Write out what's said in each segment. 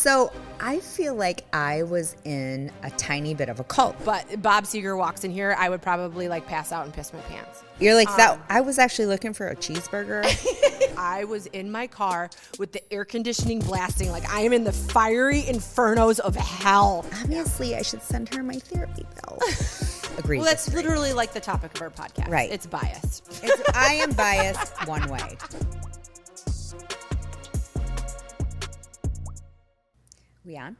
So I feel like I was in a tiny bit of a cult. But Bob Seger walks in here, I would probably like pass out and piss my pants. You're like that. I was actually looking for a cheeseburger. I was in my car with the air conditioning blasting. Like I am in the fiery infernos of hell. Obviously, I should send her my therapy bill. Agreed. Well, that's literally like the topic of our podcast. Right. It's biased. I am biased one way. We on?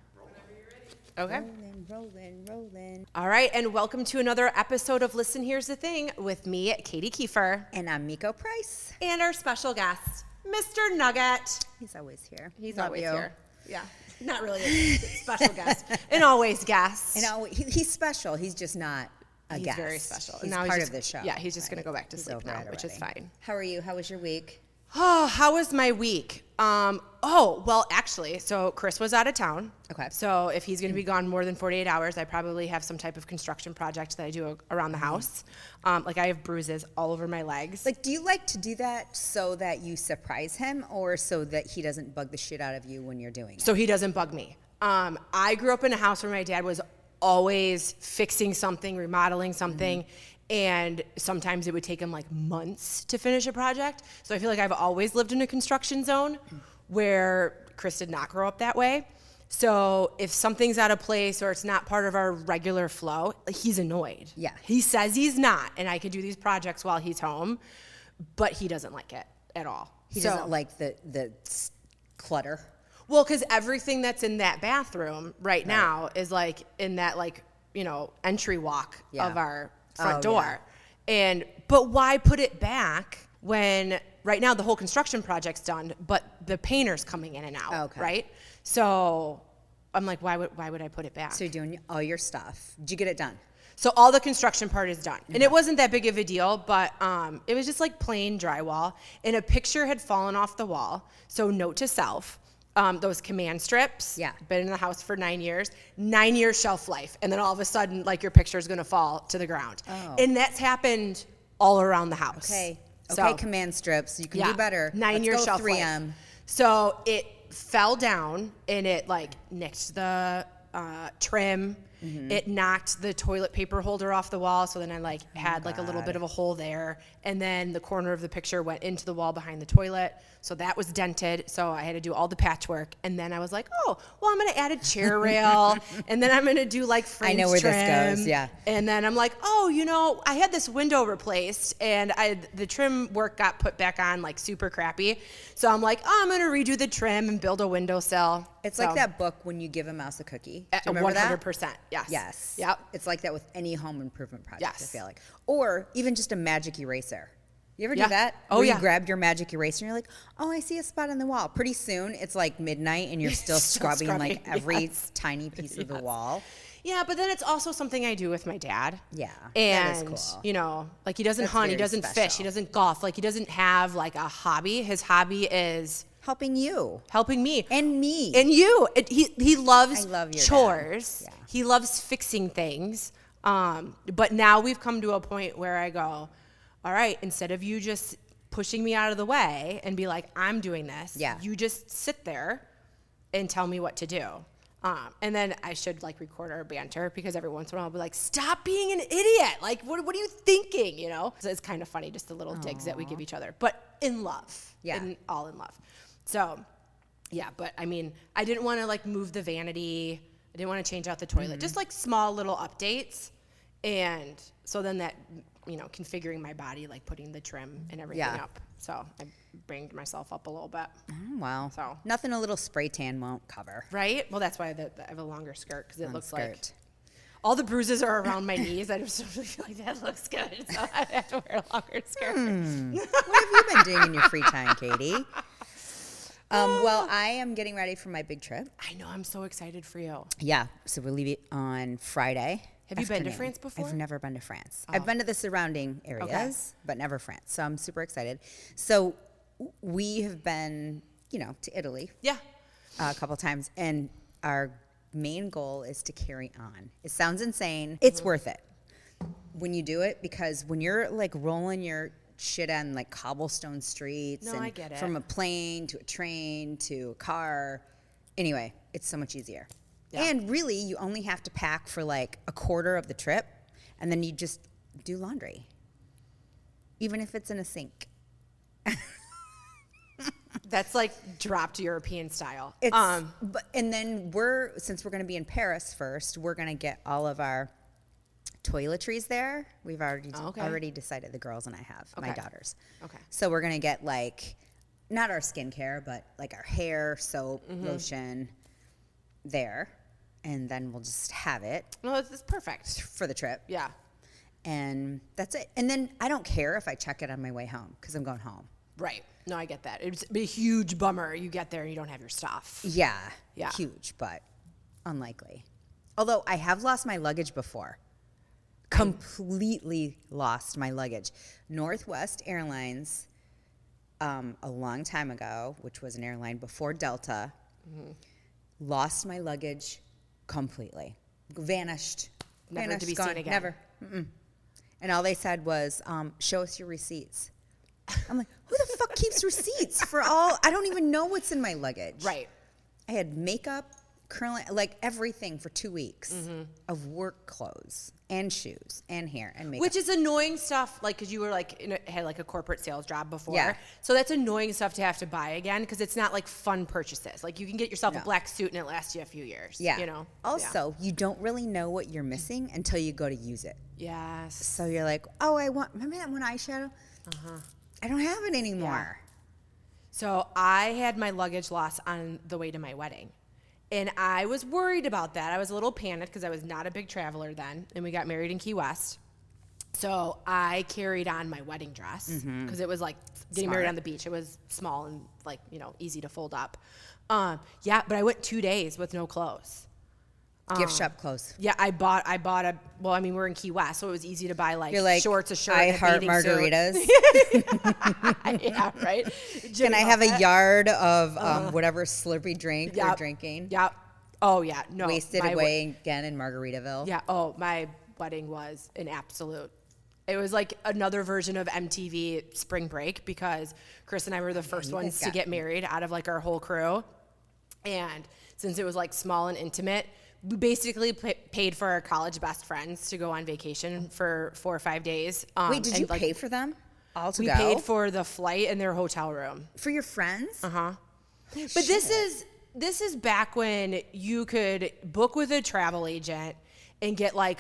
Okay. Rolling. All right, and welcome to another episode of Listen Here's the Thing with me, Katie Kiefer. And I'm Meko Price. And our special guest, Mr. Nugget. He's always here. He's Love always you. here. Yeah, not really a special guest. An always guest. And he's special. He's just not a He's guest. very special. He's now part he's of the show. Yeah, he's just going to go back to He's sleep over now, it which is already. fine. How are you? How was your week? Oh, how was my week? Well, actually, so Chris was out of town. Okay. So if he's going to be gone more than 48 hours, I probably have some type of construction project that I do around the house. Like I have bruises all over my legs. Like, do you like to do that so that you surprise him or so that he doesn't bug the shit out of you when you're doing it? So he doesn't bug me. I grew up in a house where my dad was always fixing something, remodeling something. And sometimes it would take him like months to finish a project. So I feel like I've always lived in a construction zone where Chris did not grow up that way. So if something's out of place or it's not part of our regular flow, like he's annoyed. Yeah. He says he's not, and I can do these projects while he's home, but he doesn't like it at all. He doesn't like the clutter. Well, because everything that's in that bathroom right now is like in that entry walk of our front door. But why put it back when right now the whole construction project's done, but the painter's coming in and out, right? So I'm like, why would I put it back? So you're doing all your stuff. Did you get it done? So all the construction part is done. And it wasn't that big of a deal, but it was just like plain drywall. And a picture had fallen off the wall. So note to self, those command strips. Yeah. Been in the house for 9 years. 9 years shelf life. And then all of a sudden, like your picture is going to fall to the ground. Oh. And that's happened all around the house. Okay, So, command strips. You can do better. 9 years Let's go shelf 3M. life. So it fell down and it like nicked the trim. It knocked the toilet paper holder off the wall. So then I had a little bit of a hole there. And then the corner of the picture went into the wall behind the toilet. So that was dented. So I had to do all the patchwork. And then I was like, oh, well, I'm going to add a chair rail. And then I'm going to do like French I know where trim. this goes, yeah. And then I'm like, oh, I had this window replaced and the trim work got put back on like super crappy. So I'm like, oh, I'm going to redo the trim and build a windowsill. It's like that book When You Give a Mouse a Cookie. Do you remember 100%. that? Yes. Yes. Yep. It's like that with any home improvement project, Yes. I feel like. Or even just a magic eraser. You ever do Yeah. that? Oh, Where yeah. you grabbed your magic eraser and you're like, oh, I see a spot on the wall. Pretty soon, it's like midnight and you're still scrubbing like every tiny piece of the wall. Yeah, but then it's also something I do with my dad. Yeah, And, that is cool. he doesn't That's hunt, he very doesn't fish, special. he doesn't golf, he doesn't have like a hobby. His hobby is Helping you. helping me. And me. And you. He loves I love your chores. dad. Yeah. He loves fixing things. But now we've come to a point where I go, all right, instead of you just pushing me out of the way and be like, I'm doing this, you just sit there and tell me what to do. And then I should record our banter because every once in a while I'll be like, stop being an idiot. Like, what are you thinking, So it's kind of funny, just the little digs that we give each other, but in love. Yeah. All in love. So, yeah, but I mean, I didn't want to move the vanity. I didn't want to change out the toilet. Just small little updates. And so then that, configuring my body, putting the trim and everything up. So I banged myself up a little bit. Oh, wow. So. Nothing a little spray tan won't cover. Right? Well, that's why I have a longer skirt because it looks skirt. like all the bruises are around my knees. I just really feel like that looks good. So I have to wear a longer skirt. What have you been doing in your free time, Katie? Well, I am getting ready for my big trip. I know. I'm so excited for you. Yeah. So we'll leave it on Friday. Have you been to France before? I've never been to France. I've been to the surrounding areas, but never France. So I'm super excited. So we have been, to Italy. Yeah. A couple times. And our main goal is to carry on. It sounds insane. It's worth it when you do it because when you're rolling your shit on cobblestone streets No, I get it. from a plane to a train to a car, Anyway, it's so much easier. Yeah. And really, you only have to pack for like a quarter of the trip, and then you just do laundry, even if it's in a sink. That's like dropped European style. And then since we're going to be in Paris first, we're going to get all of our toiletries there. We've already decided, the girls and I have, my daughters. Okay. So we're going to get like, not our skincare, but like our hair, soap, lotion there. And then we'll just have it. Well, it's perfect for the trip. Yeah. And that's it. And then I don't care if I check it on my way home because I'm going home. Right. No, I get that. It's a huge bummer. You get there and you don't have your stuff. Yeah. Yeah. Huge, but unlikely. Although I have lost my luggage before. Completely lost my luggage. Northwest Airlines, a long time ago, which was an airline before Delta, lost my luggage completely. Vanished. Never to be gone. seen again. Never. Mm-mm. And all they said was, show us your receipts. I'm like, who the fuck keeps receipts for all? I don't even know what's in my luggage. Right. I had makeup, curling, like everything for 2 weeks of work clothes and shoes and hair and makeup. Which is annoying stuff, like, because you were like had like a corporate sales job before. Yeah. So that's annoying stuff to have to buy again because it's not like fun purchases. Like you can get yourself a black suit and it lasts you a few years. Yeah. You know. Also, you don't really know what you're missing until you go to use it. Yes. So you're like, oh, remember that one eyeshadow? I don't have it anymore. So I had my luggage lost on the way to my wedding. And I was worried about that. I was a little panicked because I was not a big traveler then. And we got married in Key West. So I carried on my wedding dress because it was like getting married on the beach. It was small and like, easy to fold up. But I went 2 days with no clothes. Gift shop clothes. Yeah, I bought we're in Key West, so it was easy to buy like, You're like, shorts, a shirt, I and a heart bathing margaritas. suit. Yeah, right. Can I have a yard of whatever slurpy drink you're drinking? Yep. Oh, yeah. No. Wasted away again in Margaritaville. Yeah. Oh, my wedding was an absolute. It was like another version of MTV Spring Break because Chris and I were the first ones to get married out of like our whole crew. And since it was like small and intimate, we basically paid for our college best friends to go on vacation for 4 or 5 days. Wait, did you pay for them all to go? We paid for the flight and their hotel room. For your friends? But this is back when you could book with a travel agent and get like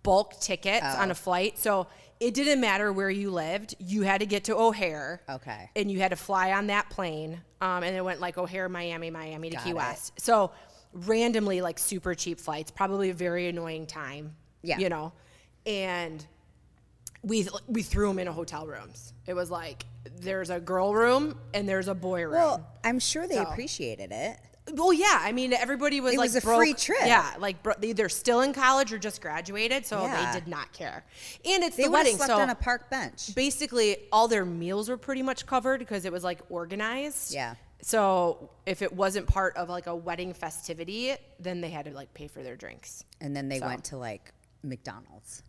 bulk tickets on a flight. So it didn't matter where you lived. You had to get to O'Hare. Okay. And you had to fly on that plane. And it went like O'Hare, Miami to Key West. So randomly like super cheap flights, probably a very annoying time. Yeah. And we threw them in hotel rooms. It was like there's a girl room and there's a boy room. Well, I'm sure they appreciated it. Well, yeah. I mean, everybody was like, it was a free trip. Yeah, like either still in college or just graduated, so they did not care. And it's the wedding, slept on a park bench. Basically, all their meals were pretty much covered because it was like organized. Yeah. So if it wasn't part of like a wedding festivity, then they had to like pay for their drinks. And then they went to like McDonald's.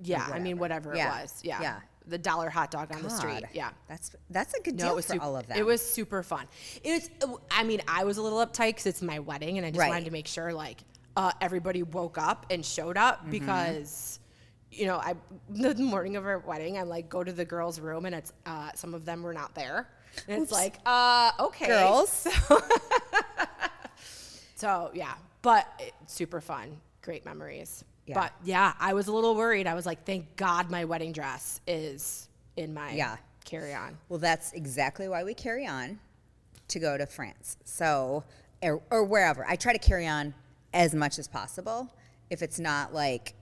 Yeah, I mean whatever it was. Yeah. The $1 hot dog on the street. Yeah. That's a good deal for all of that. It was super fun. I was a little uptight because it's my wedding and I just wanted to make sure like everybody woke up and showed up because the morning of our wedding, I like go to the girls' room and it's some of them were not there. And it's like, okay. Girls. So yeah, but super fun. Great memories. Yeah. But yeah, I was a little worried. I was like, thank God my wedding dress is in my carry-on. Well, that's exactly why we carry on to go to France. So, or wherever. I try to carry on as much as possible. If it's not like,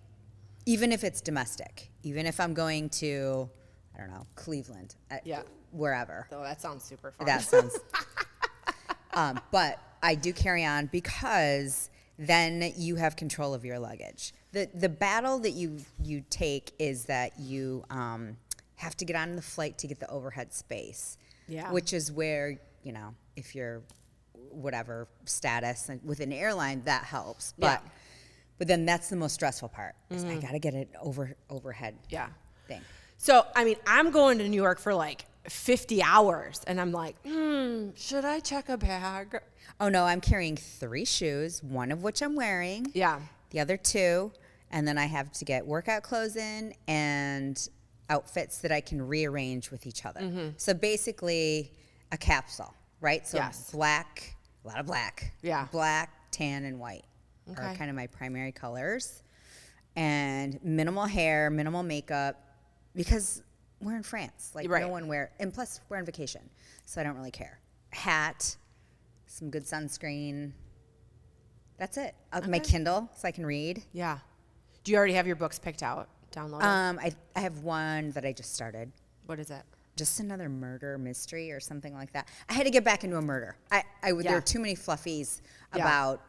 even if it's domestic, even if I'm going to, I don't know, Cleveland, wherever. Oh, that sounds super fun. That sounds, but I do carry on because then you have control of your luggage. The battle that you take is that you have to get on the flight to get the overhead space. Yeah. Which is where, if you're whatever status with an airline, that helps. But then that's the most stressful part. Is I got to get it overhead thing. So, I mean, I'm going to New York for like 50 hours. And I'm like, should I check a bag? Oh, no, I'm carrying 3 shoes, one of which I'm wearing. Yeah. The other 2. And then I have to get workout clothes in and outfits that I can rearrange with each other. Mm-hmm. So basically a capsule, right? So black, a lot of black. Yeah. Black, tan, and white are kind of my primary colors. And minimal hair, minimal makeup, because we're in France. Like no one and plus we're on vacation, so I don't really care. Hat, some good sunscreen. That's it. My Kindle, so I can read. Yeah. Do you already have your books picked out, downloaded? I have one that I just started. What is it? Just another murder mystery or something like that. I had to get back into a murder. There were too many fluffies about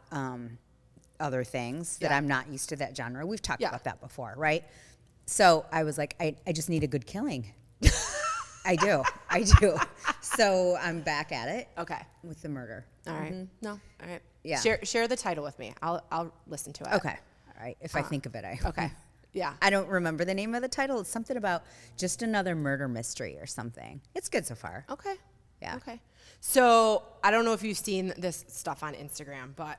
other things that I'm not used to that genre. We've talked about that before, right? So I was like, I just need a good killing. I do. So I'm back at it. Okay. With the murder. All right. Mm-hmm. No. All right. Yeah. Share the title with me. I'll listen to it. Okay. All right. If I think of it, Okay. Yeah. I don't remember the name of the title. It's something about just another murder mystery or something. It's good so far. Okay. Yeah. Okay. So I don't know if you've seen this stuff on Instagram, but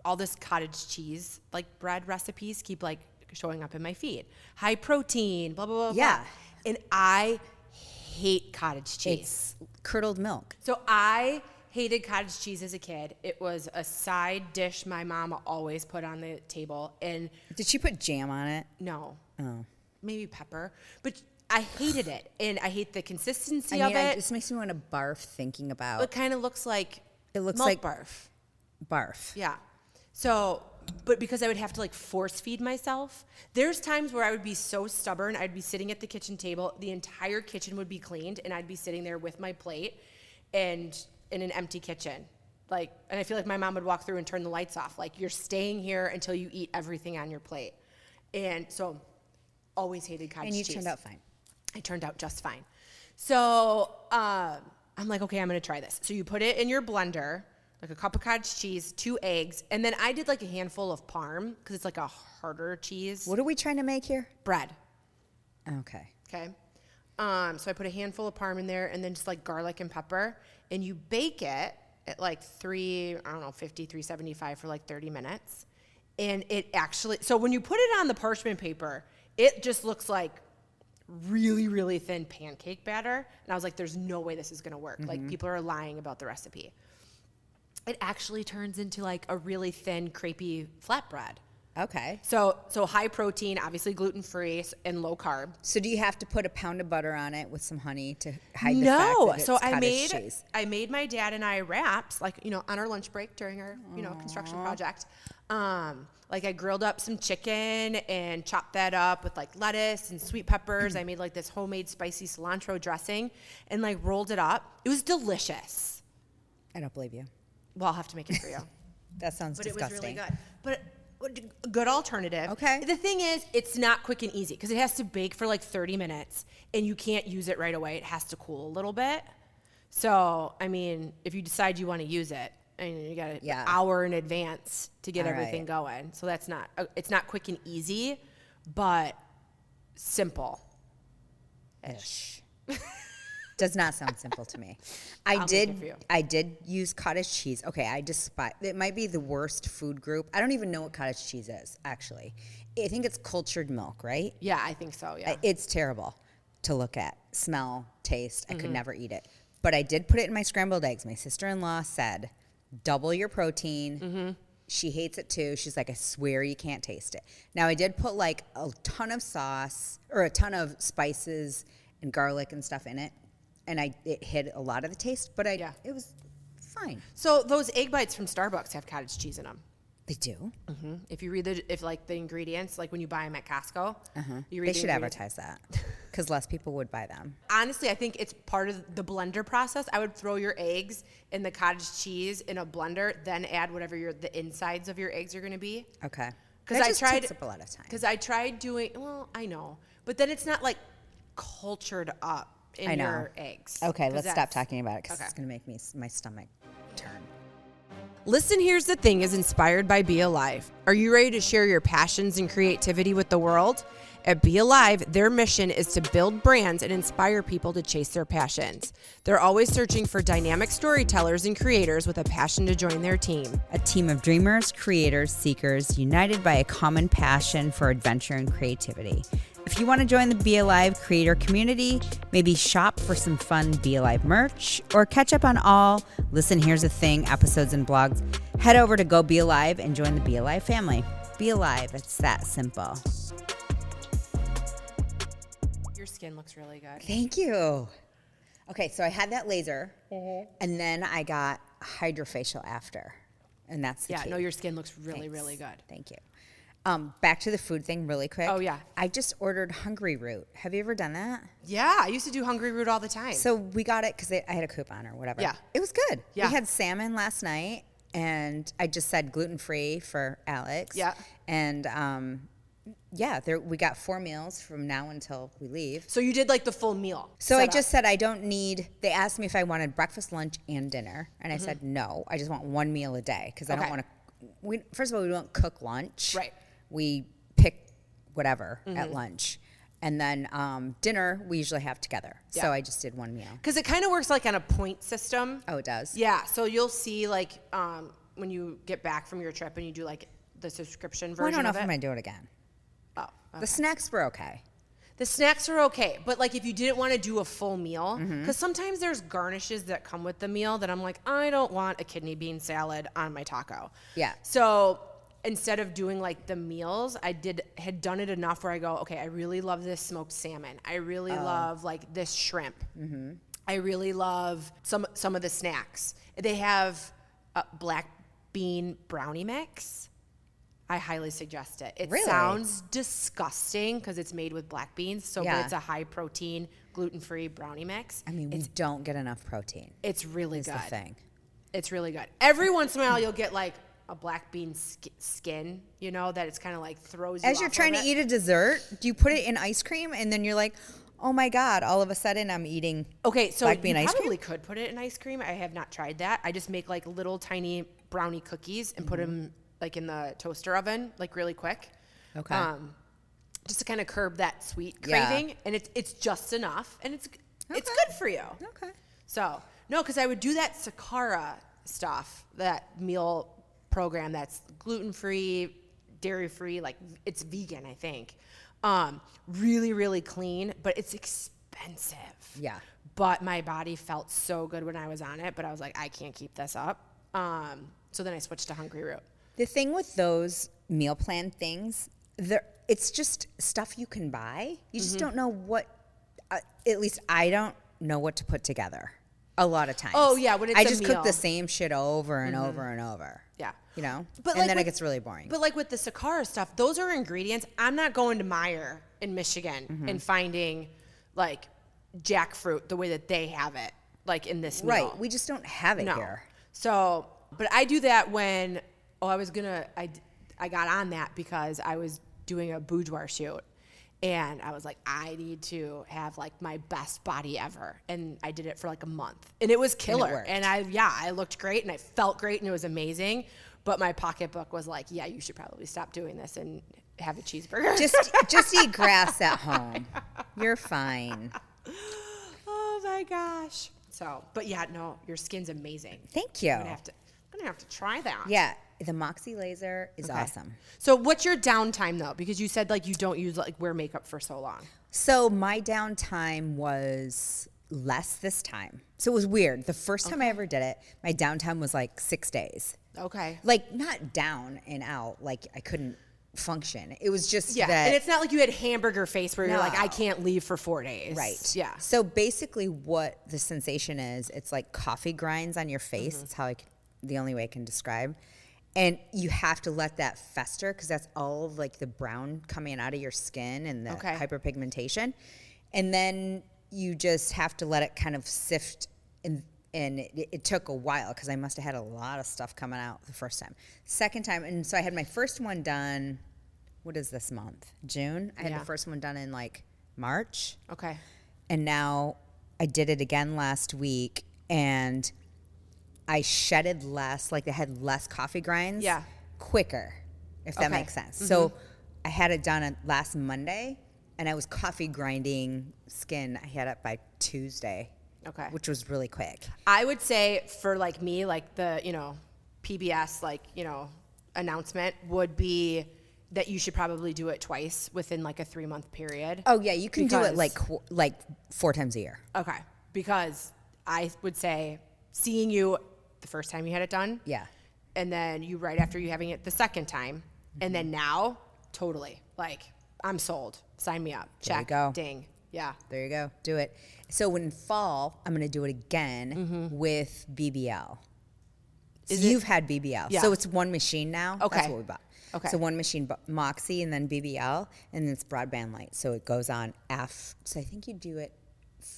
all this cottage cheese like bread recipes keep like showing up in my feed. High protein, blah blah blah. Yeah. Blah. And I hate cottage cheese. It's curdled milk. So I hated cottage cheese as a kid. It was a side dish my mom always put on the table. And did she put jam on it? No. Oh. Maybe pepper. But I hated it. And I hate the consistency of it. It just makes me want to barf thinking about. It kind of looks like milk like barf. Barf. Yeah. So, but because I would have to like force feed myself, there's times where I would be so stubborn. I'd be sitting at the kitchen table. The entire kitchen would be cleaned and I'd be sitting there with my plate and in an empty kitchen. Like, and I feel like my mom would walk through and turn the lights off. Like, you're staying here until you eat everything on your plate. And so always hated cottage cheese. And you turned out fine. I turned out just fine. So I'm like, okay, I'm going to try this. So you put it in your blender, like a cup of cottage cheese, 2 eggs, and then I did like a handful of parm because it's like a harder cheese. What are we trying to make here? Bread. Okay. Okay. So I put a handful of parm in there and then just like garlic and pepper, and you bake it at like 375 for like 30 minutes. And it actually, so when you put it on the parchment paper, it just looks like really, really thin pancake batter. And I was like, there's no way this is going to work. Mm-hmm. Like, people are lying about the recipe. It actually turns into like a really thin, crepey flatbread. Okay. So high protein, obviously gluten-free and low carb. So do you have to put a pound of butter on it with some honey to hide the fact that it's cottage cheese? I made my dad and I wraps, like, on our lunch break during our, construction project. Like, I grilled up some chicken and chopped that up with like lettuce and sweet peppers. I made like this homemade spicy cilantro dressing and like rolled it up. It was delicious. I don't believe you. Well, I'll have to make it for you. That sounds disgusting. It was really good. But a good alternative. Okay. The thing is, it's not quick and easy because it has to bake for like 30 minutes and you can't use it right away. It has to cool a little bit. So, I mean, if you decide you want to use it, and you got an hour in advance to get everything going. So that's not, it's not quick and easy, but simple-ish. Does not sound simple to me. I did use cottage cheese. Okay, I despise it. Might be the worst food group. I don't even know what cottage cheese is, actually. I think it's cultured milk, right? Yeah, I think so, yeah. It's terrible to look at, smell, taste. I could never eat it. But I did put it in my scrambled eggs. My sister-in-law said, double your protein. Mm-hmm. She hates it too. She's like, I swear you can't taste it. Now, I did put like a ton of sauce or a ton of spices and garlic and stuff in it. And it hid a lot of the taste, but it was fine. So those egg bites from Starbucks have cottage cheese in them. They do? Mm-hmm. If you read the ingredients, like when you buy them at Costco, you read they should advertise that because less people would buy them. Honestly, I think it's part of the blender process. I would throw your eggs and the cottage cheese in a blender, then add whatever the insides of your eggs are going to be. Okay. Because that takes up a lot of time. Because I tried doing, well, I know, but then it's not like cultured up in your eggs. Okay, let's stop talking about it because it's going to make my stomach turn. Listen, Here's the Thing is inspired by Be Alive. Are you ready to share your passions and creativity with the world? At Be Alive, their mission is to build brands and inspire people to chase their passions. They're always searching for dynamic storytellers and creators with a passion to join their team. A team of dreamers, creators, seekers, united by a common passion for adventure and creativity. If you want to join the Be Alive creator community, maybe shop for some fun Be Alive merch, or catch up on all Listen Here's a Thing episodes and blogs, head over to Go Be Alive and join the Be Alive family. Be Alive, it's that simple. Your skin looks really good. Thank you. Okay, so I had that laser, and then I got hydrofacial after, and that's the key. No, your skin looks really, really good. Thank you. Back to the food thing really quick. Oh, yeah. I just ordered Hungry Root. Have you ever done that? Yeah, I used to do Hungry Root all the time. So we got it because I had a coupon or whatever. Yeah. It was good. Yeah. We had salmon last night, and I just said gluten-free for Alex. Yeah. And, we got 4 meals from now until we leave. So you did like the full meal. So I just said I don't need, they asked me if I wanted breakfast, lunch, and dinner. And I said no, I just want 1 meal a day because I don't want to, first of all, we don't cook lunch. Right. We pick whatever at lunch. And then dinner we usually have together. Yeah. So I just did 1 meal. Because it kind of works like on a point system. Oh, it does? Yeah. So you'll see like when you get back from your trip and you do like the subscription version I don't know of if it. I'm going to do it again. Oh, okay. The snacks were okay. The snacks are okay, but like if you didn't want to do a full meal, because sometimes there's garnishes that come with the meal that I'm like, I don't want a kidney bean salad on my taco. Yeah. So instead of doing like the meals, had done it enough where I go, okay, I really love this smoked salmon. I really love like this shrimp. I really love some of the snacks. They have a black bean brownie mix. I highly suggest it. It Really? sounds disgusting because it's made with black beans. But Yeah. it's a high protein, gluten-free brownie mix. I mean, we don't get enough protein. It's really Is good. the thing. It's really good. Every once in a while, you'll get like a black bean skin, that it's kind of like throws you As you're off trying of to it. eat a dessert, do you put it in ice cream and then you're like, oh my God, all of a sudden I'm eating Okay, so black bean you ice probably cream? could put it in ice cream. I have not tried that. I just make like little tiny brownie cookies and put them like in the toaster oven, like really quick. Okay. Just to kind of curb that sweet Yeah. craving, and it's just enough, and it's good for you. Okay. So no, because I would do that Sakara stuff, that meal program that's gluten free, dairy free, like it's vegan, I think. Really, really clean, but it's expensive. Yeah. But my body felt so good when I was on it, but I was like, I can't keep this up. So then I switched to Hungry Root. The thing with those meal plan things, it's just stuff you can buy. You just don't know what, at least I don't know what to put together a lot of times. Oh, yeah, when it's I a just cook meal. the same shit over and over and over. Yeah. But and then it gets really boring. But like with the Sakara stuff, those are ingredients. I'm not going to Meijer in Michigan and finding like jackfruit the way that they have it, like in this meal. Right. We just don't have it here. So, but I do that when, I got on that because I was doing a boudoir shoot. And I was like, I need to have like my best body ever. And I did it for like a month. And it was killer. worked. And I looked great and I felt great and it was amazing. But my pocketbook was like, yeah, you should probably stop doing this and have a cheeseburger. Just eat grass at home. You're fine. Oh my gosh. So, but yeah, no, your skin's amazing. Thank you. I'm gonna have to try that. Yeah. The Moxie laser is Okay. awesome. So what's your downtime though? Because you said like you don't wear makeup for so long. So my downtime was less this time. So it was weird. The first time I ever did it, my downtime was like 6 days. Okay. Like not down and out, like I couldn't function. It was just Yeah, that. and it's not like you had hamburger face where you're like, No. I can't leave for 4 days. Right. Yeah. So basically what the sensation is, it's like coffee grinds on your face. It's how the only way I can describe. And you have to let that fester because that's all of like the brown coming out of your skin and the hyperpigmentation. And then you just have to let it kind of sift. And it took a while because I must have had a lot of stuff coming out the first time. Second time, and so I had my first one done, what is this month? June? I had the first one done in like March. Okay. And now I did it again last week and I shedded less, like I had less coffee grinds quicker, if that makes sense. So I had it done last Monday and I was coffee grinding skin. I had it by Tuesday. Okay. Which was really quick. I would say for like me, like the, PBS, announcement would be that you should probably do it twice within like a 3-month period. Oh yeah, you can do it like 4 times a year. Okay. Because I would say seeing you the first time you had it done. Yeah. And then you right after you having it the second time. And then now, totally. Like, I'm sold. Sign me up. There Check. you go. Ding. Yeah. There you go. Do it. So in fall, I'm going to do it again with BBL. So you've had BBL. Yeah. So it's one machine now. Okay. That's what we bought. Okay. So one machine, Moxie, and then BBL, and then it's broadband light. So it goes on So I think you do it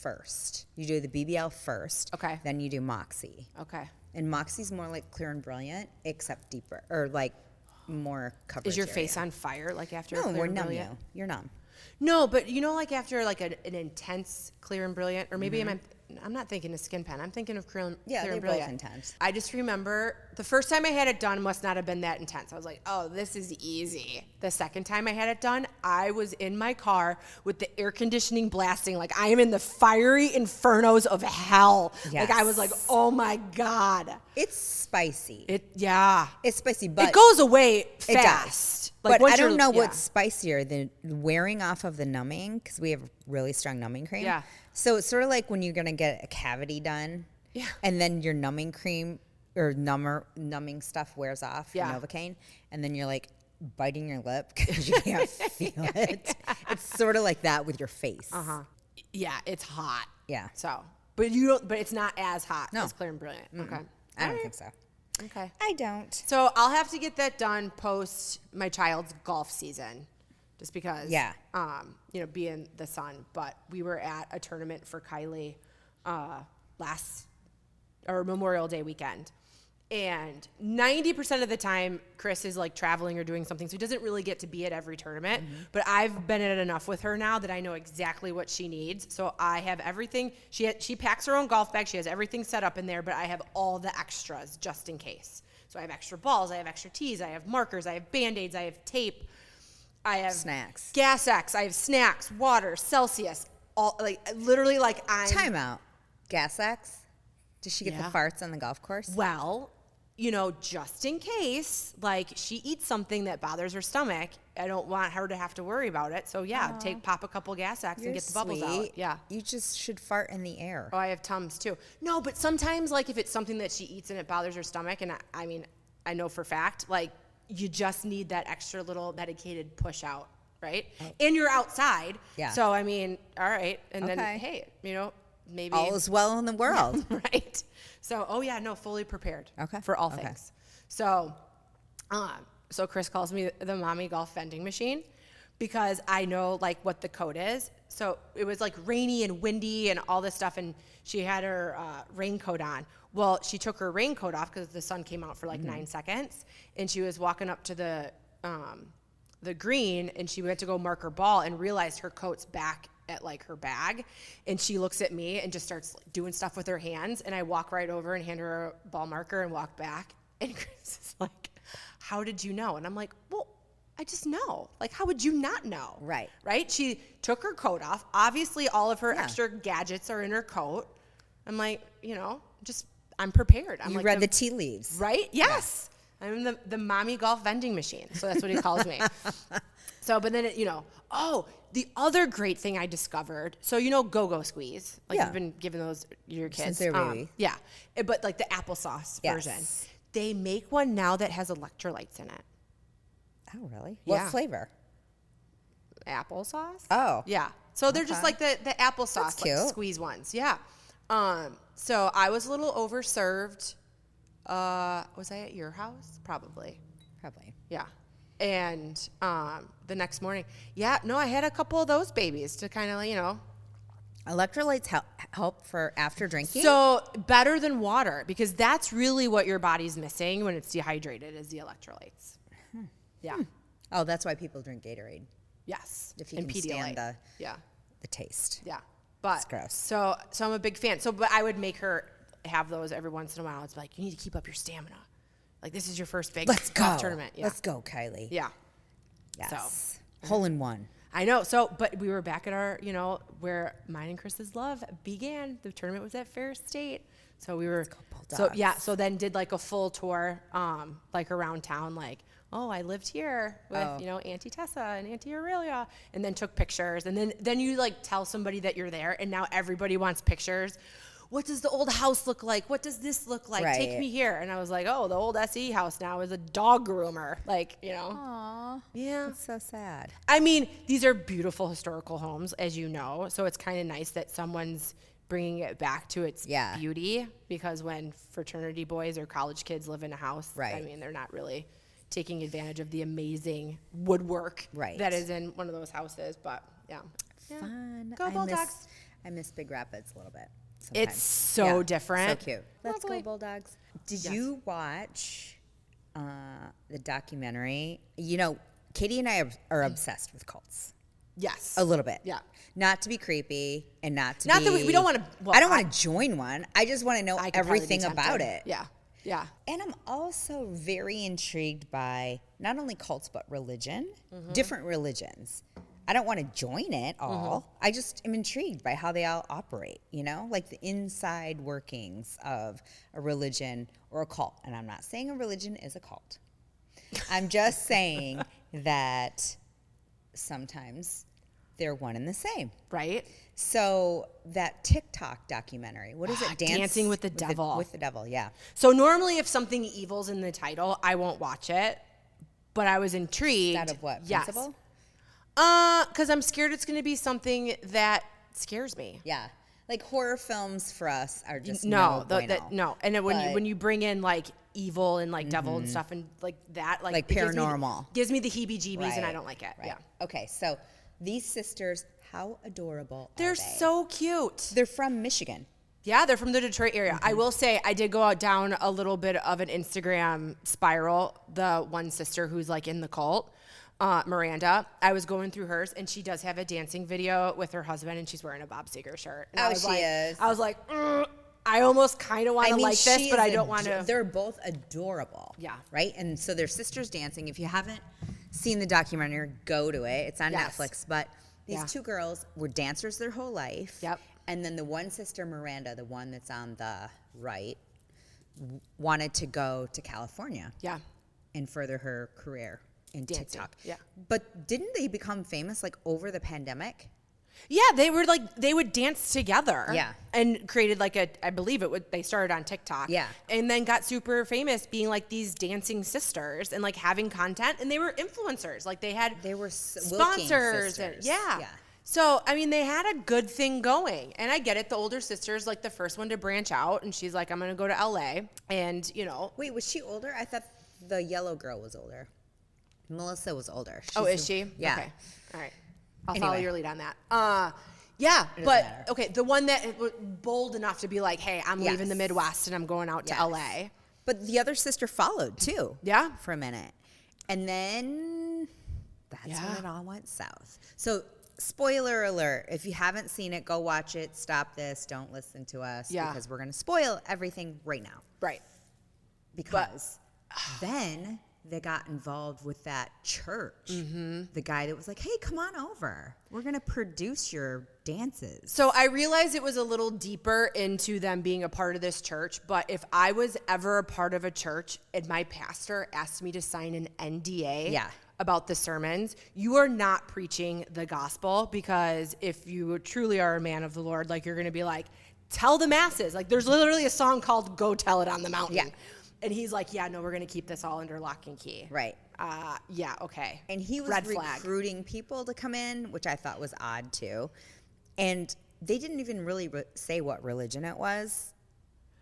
first. You do the BBL first. Okay. Then you do Moxie. Okay. And Moxie's more like Clear and Brilliant, except deeper, or like more coverage. Is your area. face on fire like after No, Clear we're and numb. Brilliant? You're numb. No, but like after like an intense Clear and Brilliant, or maybe I'm not thinking of Skin Pen. I'm thinking of Clear Yeah, and they're Brilliant. both intense. I just remember the first time I had it done must not have been that intense. I was like, oh, this is easy. The second time I had it done, I was in my car with the air conditioning blasting. Like I am in the fiery infernos of hell. Yes. Like I was like, oh my God. It's spicy. It's spicy, but it goes away fast. It does. Like, but once I don't you're- know yeah. what's spicier than wearing off of the numbing, because we have really strong numbing cream. Yeah. So it's sort of like when you're going to get a cavity done. Yeah. And then your numbing cream or numbing stuff wears off, Yeah. Novocaine, and then you're like biting your lip because you can't feel it. It's sort of like that with your face. Yeah, it's hot. Yeah. So, but it's not as hot as Clear and Brilliant. Okay. I don't think so. Okay. I don't. So I'll have to get that done post my child's golf season, just because. Yeah. Being the son. But we were at a tournament for Kylie Memorial Day weekend, and 90% of the time Chris is like traveling or doing something, so he doesn't really get to be at every tournament. But I've been at enough with her now that I know exactly what she needs. So I have everything. She packs her own golf bag. She has everything set up in there, but I have all the extras just in case. So I have extra balls, I have extra tees, I have markers, I have Band-Aids, I have tape, I have snacks, Gas X, I have snacks, water, Celsius, all like literally like I'm. Time out. Gas X? Does she get the farts on the golf course? Well, just in case, like she eats something that bothers her stomach, I don't want her to have to worry about it. So pop a couple Gas X and get the bubbles out. Yeah. You just should fart in the air. Oh, I have Tums too. No, but sometimes like if it's something that she eats and it bothers her stomach, and I know for fact, like you just need that extra little medicated push out, right? And you're outside. Yeah. So all right. And then Okay. hey, maybe All is well in the world. right. So, fully prepared Okay. for all Okay. things. So, so Chris calls me the mommy golf vending machine because I know like what the code is. So it was like rainy and windy and all this stuff, and she had her raincoat on. Well, she took her raincoat off because the sun came out for like 9 seconds, and she was walking up to the green, and she went to go mark her ball and realized her coat's back at like her bag, and she looks at me and just starts doing stuff with her hands, and I walk right over and hand her a ball marker and walk back, and Chris is like, how did you know? And I'm like, well, I just know. Like, how would you not know? Right. She took her coat off. Obviously all of her extra gadgets are in her coat. I'm like, I'm prepared. I'm You like read the tea leaves. right? Yes. Yeah. I'm the mommy golf vending machine. So that's what he calls me. So, but then, the other great thing I discovered, so Go-Go Squeeze. Like you've been giving those your kids. Since they're baby. Yeah. But like the applesauce version. Yes. They make one now that has electrolytes in it. Oh, really? Yeah. What flavor? Applesauce? Oh. Yeah. So they're just like the applesauce, That's like cute. squeeze ones. Yeah. So I was a little overserved. Was I at your house? Probably. Yeah. And the next morning, I had a couple of those babies to kind of, Electrolytes help for after drinking? So better than water, because that's really what your body's missing when it's dehydrated is the electrolytes. Yeah. Oh, that's why people drink Gatorade. Yes. If you and can Pedialyte. stand Yeah. the taste. Yeah. But It's gross. So I'm a big fan. But I would make her have those every once in a while. It's like, you need to keep up your stamina. Like, this is your first big Let's golf go. tournament. Yeah. Let's go, Kylie. Yeah. Yes. Hole in one. I know. So, but we were back at our, where mine and Chris's love began. The tournament was at Fair State. So we were, so then did like a full tour, like around town, like, oh, I lived here with, Auntie Tessa and Auntie Aurelia, and then took pictures. And then you like tell somebody that you're there, and now everybody wants pictures. What does the old house look like? What does this look like? Right. Take me here. And I was like, oh, the old SE house now is a dog groomer. Like, Aw. Yeah. That's so sad. I mean, these are beautiful historical homes, as you know. So it's kind of nice that someone's bringing it back to its beauty, because when fraternity boys or college kids live in a house, right. I mean, they're not really taking advantage of the amazing woodwork that is in one of those houses. But yeah. Fun. Go Bulldogs. I miss Big Rapids a little bit. Sometimes. It's so different. So cute. Let's go Bulldogs. Did you watch the documentary? Katie and I are obsessed with cults. Yes. A little bit. Yeah. Not to be creepy and not to be. Not that we don't want to. Well, I don't want to join one. I just want to know everything about it. Yeah. Yeah. And I'm also very intrigued by not only cults, but religion, different religions. I don't want to join it all. I just am intrigued by how they all operate, like the inside workings of a religion or a cult. And I'm not saying a religion is a cult. I'm just saying that sometimes they're one and the same. Right. So that TikTok documentary, what is it? Dancing with the Devil. With the Devil, yeah. So normally if something evil's in the title, I won't watch it. But I was intrigued. Out of what? Yes. Principle? Because I'm scared it's going to be something that scares me. Yeah. Like horror films for us are just no. And then when you bring in like evil and like devil and stuff and like that, like paranormal, gives me the heebie-jeebies, and I don't like it. Right. Yeah. Okay, so these sisters, how adorable are They're they? so cute. They're from Michigan. Yeah, they're from the Detroit area. I will say I did go out down a little bit of an Instagram spiral. The one sister who's like in the cult, Miranda, I was going through hers, and she does have a dancing video with her husband, and she's wearing a Bob Seger shirt. And is. I was like, I almost kind of want to like this, but I don't want to. They're both adorable. Yeah. Right? And so they're sisters dancing. If you haven't seen the documentary, go to it. It's on Netflix. But these two girls were dancers their whole life. Yep. And then the one sister, Miranda, the one that's on the right, wanted to go to California. Yeah. And further her career in dancing. TikTok. Yeah. But didn't they become famous like over the pandemic? Yeah, they would dance together. Yeah. And created like I believe they started on TikTok. Yeah. And then got super famous being like these dancing sisters and like having content, and they were influencers. Like they were sponsors. Yeah. So, I mean, they had a good thing going. And I get it. The older sister's like the first one to branch out, and she's like, I'm going to go to LA. And, Wait, was she older? I thought the yellow girl was older. Melissa was older. Is she? Yeah. Okay. All right. I'll follow your lead on that. Yeah, but matter. okay, the one that was bold enough to be like, hey, I'm leaving the Midwest and I'm going out to LA. But the other sister followed too. Yeah. For a minute. And then that's when it all went south. So, spoiler alert, if you haven't seen it, go watch it. Stop this. Don't listen to us. Yeah. Because we're going to spoil everything right now. Right. Because then they got involved with that church. The guy that was like, hey, come on over. We're going to produce your dances. So I realized it was a little deeper into them being a part of this church, but if I was ever a part of a church and my pastor asked me to sign an NDA about the sermons, you are not preaching the gospel, because if you truly are a man of the Lord, like you're going to be like, tell the masses. Like there's literally a song called Go Tell It on the Mountain. Yeah. And he's like, yeah, no, we're going to keep this all under lock and key. Right. Yeah, okay. And he was recruiting people to come in, which I thought was odd too. And they didn't even really say what religion it was.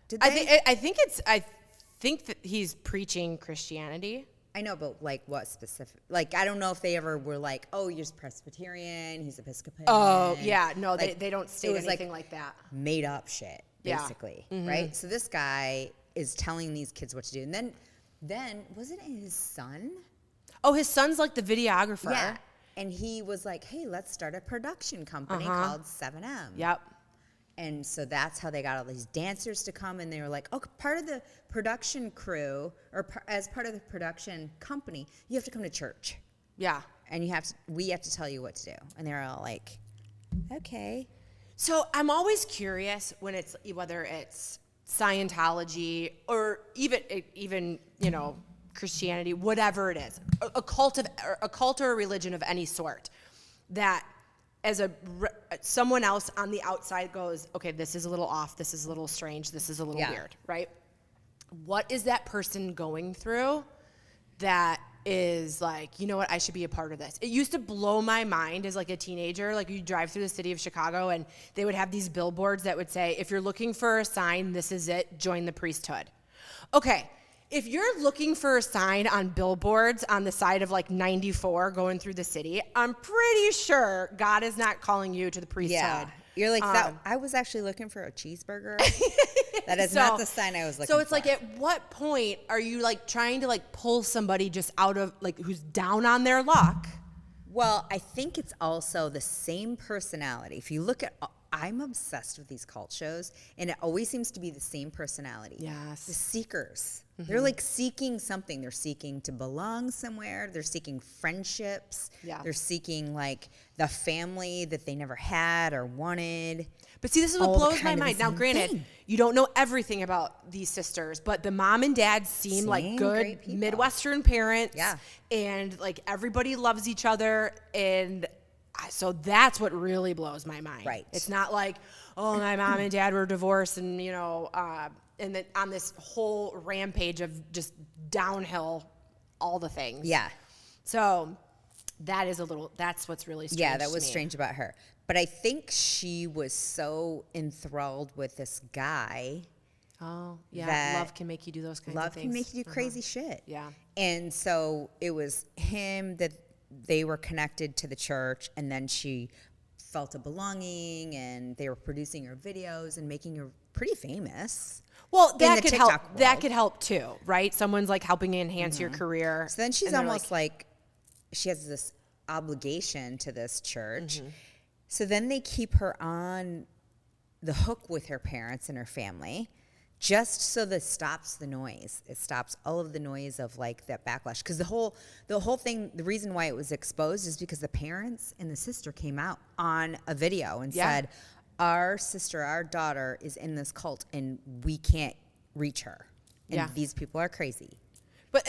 Did they? I think that he's preaching Christianity. I know, but like what specific? Like, I don't know if they ever were like, oh, you're Presbyterian, he's Episcopalian. Oh, yeah. No, like, they don't state anything like that. Made up shit, basically. Right? So this guy is telling these kids what to do. And then wasn't it his son? Oh, his son's like the videographer. Yeah. And he was like, hey, let's start a production company called 7M. Yep. And so that's how they got all these dancers to come. And they were like, oh, part of the production crew, or as part of the production company, you have to come to church. Yeah. And we have to tell you what to do. And they're all like, okay. So I'm always curious when whether it's Scientology or even Christianity, whatever it is, a cult or a religion of any sort, that as someone else on the outside goes, okay, this is a little off, this is a little strange, this is a little weird, right? What is that person going through that is like, you know what, I should be a part of this? It used to blow my mind as like a teenager. Like, you drive through the city of Chicago and they would have these billboards that would say, if you're looking for a sign, this is it, join the priesthood. Okay, if you're looking for a sign on billboards on the side of like 94 going through the city, I'm pretty sure God is not calling you to the priesthood. Yeah. You're like, I was actually looking for a cheeseburger. That is not the sign I was looking for. So it's like, at what point are you like trying to like pull somebody just out of like who's down on their luck? Well, I think it's also the same personality. If you look at, I'm obsessed with these cult shows, and it always seems to be the same personality. Yes. The seekers. Mm-hmm. They're like seeking something. They're seeking to belong somewhere. They're seeking friendships. Yeah. They're seeking like the family that they never had or wanted. But see, this is what blows my mind. Now, granted, you don't know everything about these sisters, but the mom and dad seem like good Midwestern parents. Yeah. And like everybody loves each other. And so that's what really blows my mind. Right. It's not like, oh, my mom and dad were divorced and, and then on this whole rampage of just downhill, all the things. Yeah. So that's what's really strange. Yeah, that was strange about her. But I think she was so enthralled with this guy. Oh, yeah. Love can make you do those kinds of things. Love can make you do crazy shit. Yeah. And so it was him that they were connected to the church, and then she felt a belonging, and they were producing her videos and making her pretty famous. Well, that could help. World. That could help too, right? Someone's like helping enhance your career. So then she's almost like she has this obligation to this church. Mm-hmm. So then they keep her on the hook with her parents and her family, just so that stops the noise. It stops all of the noise of like that backlash. Because the whole thing, the reason why it was exposed is because the parents and the sister came out on a video and said, our daughter is in this cult and we can't reach her. And these people are crazy. But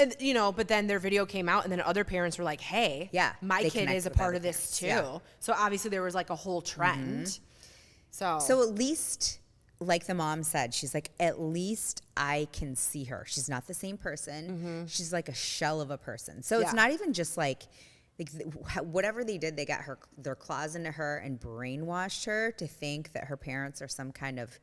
then their video came out, and then other parents were like, "Hey, my kid is a part of this too." Yeah. So obviously there was like a whole trend. Mm-hmm. So at least, like the mom said, she's like, at least I can see her. She's not the same person. Mm-hmm. She's like a shell of a person. So it's not even just like whatever they did, they got their claws into her and brainwashed her to think that her parents are some kind of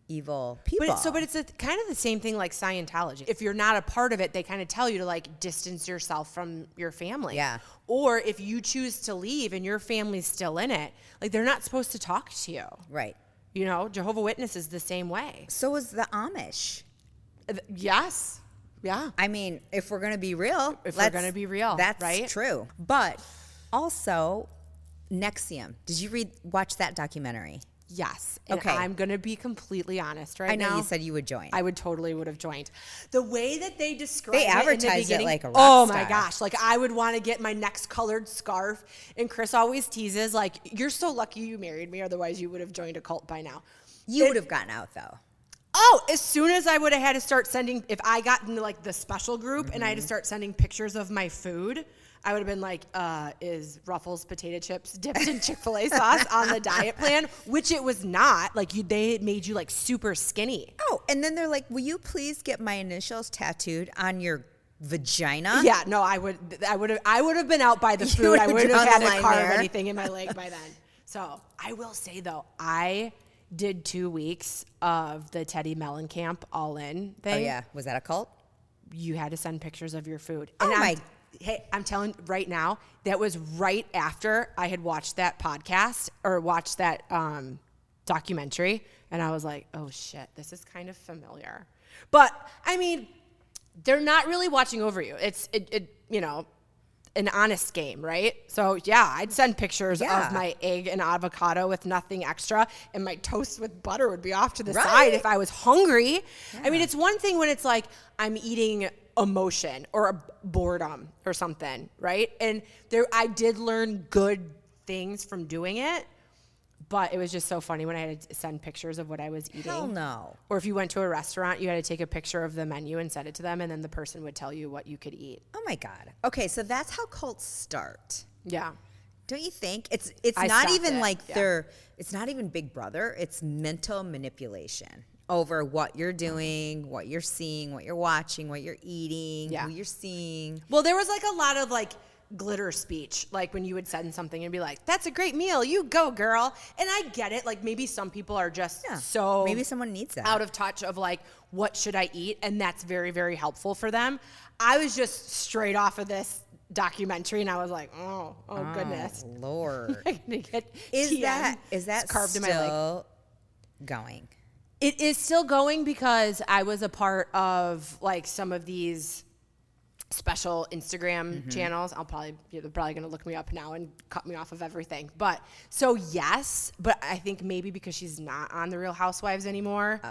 evil people. But it's kind of the same thing like Scientology. If you're not a part of it, they kind of tell you to like distance yourself from your family. Yeah. Or if you choose to leave and your family's still in it, like they're not supposed to talk to you. Right. Jehovah's Witness is the same way. So is the Amish. Yes. Yeah. I mean, if we're going to be real. That's right? True. But also, NXIVM. Did you watch that documentary? Yes. And okay. I'm going to be completely honest now. I know you said you would join. I would have joined. The way that they describe it advertise in the it like a rock star. star. My gosh. Like, I would want to get my next colored scarf. And Chris always teases, like, you're so lucky you married me. Otherwise, you would have joined a cult by now. You would have gotten out, though. Oh, as soon as I would have had to start sending, if I got into like the special group and I had to start sending pictures of my food, I would have been like, is Ruffles potato chips dipped in Chick-fil-A sauce on the diet plan? Which it was not. Like they made you like super skinny. Oh, and then they're like, will you please get my initials tattooed on your vagina? Yeah, no, I would have been out by the food. I wouldn't have had to carve anything in my leg by then. So I will say though, I did 2 weeks of the Teddy Mellencamp all-in thing. Oh yeah, was that a cult? You had to send pictures of your food. And I'm telling right now, that was right after I had watched that podcast or watched that documentary, and I was like, oh shit, this is kind of familiar. But I mean, they're not really watching over you. It's an honest game, right? So yeah, I'd send pictures of my egg and avocado with nothing extra, and my toast with butter would be off to the side if I was hungry. Yeah. I mean, it's one thing when it's like I'm eating emotion or a boredom or something, right? And I did learn good things from doing it, but it was just so funny when I had to send pictures of what I was eating. Hell no. Or if you went to a restaurant, you had to take a picture of the menu and send it to them, and then the person would tell you what you could eat. Oh my God. Okay, so that's how cults start. Yeah. Don't you think? It's I not stopped even it, like yeah. it's not even Big Brother. It's mental manipulation over what you're doing, what you're seeing, what you're watching, what you're eating, Yeah. who you're seeing. Well, there was like a lot of like glitter speech, like when you would send something and be like, that's a great meal, you go, girl. And I get it. Like maybe some people are just so maybe someone needs that. out of touch of like, what should I eat? And that's very, very helpful for them. I was just straight off of this documentary and I was like, oh goodness. Lord. I'm gonna get Is TM that carved in my leg. still going? It is still going because I was a part of like some of these special Instagram channels. They're probably going to look me up now and cut me off of everything. But so yes, but I think maybe because she's not on the Real Housewives anymore,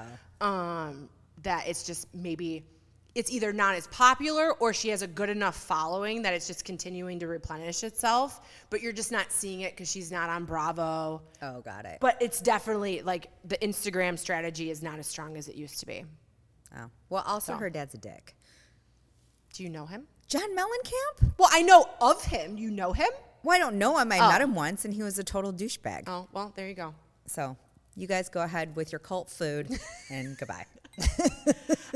that it's just maybe it's either not as popular or she has a good enough following that it's just continuing to replenish itself. But you're just not seeing it because she's not on Bravo. Oh, got it. But it's definitely like the Instagram strategy is not as strong as it used to be. Oh. Well, also her dad's a dick. Do you know him? John Mellencamp? Well, I know of him. You know him? Well, I don't know him. I met him once, and he was a total douchebag. Oh, well, there you go. So you guys go ahead with your cult food, and goodbye.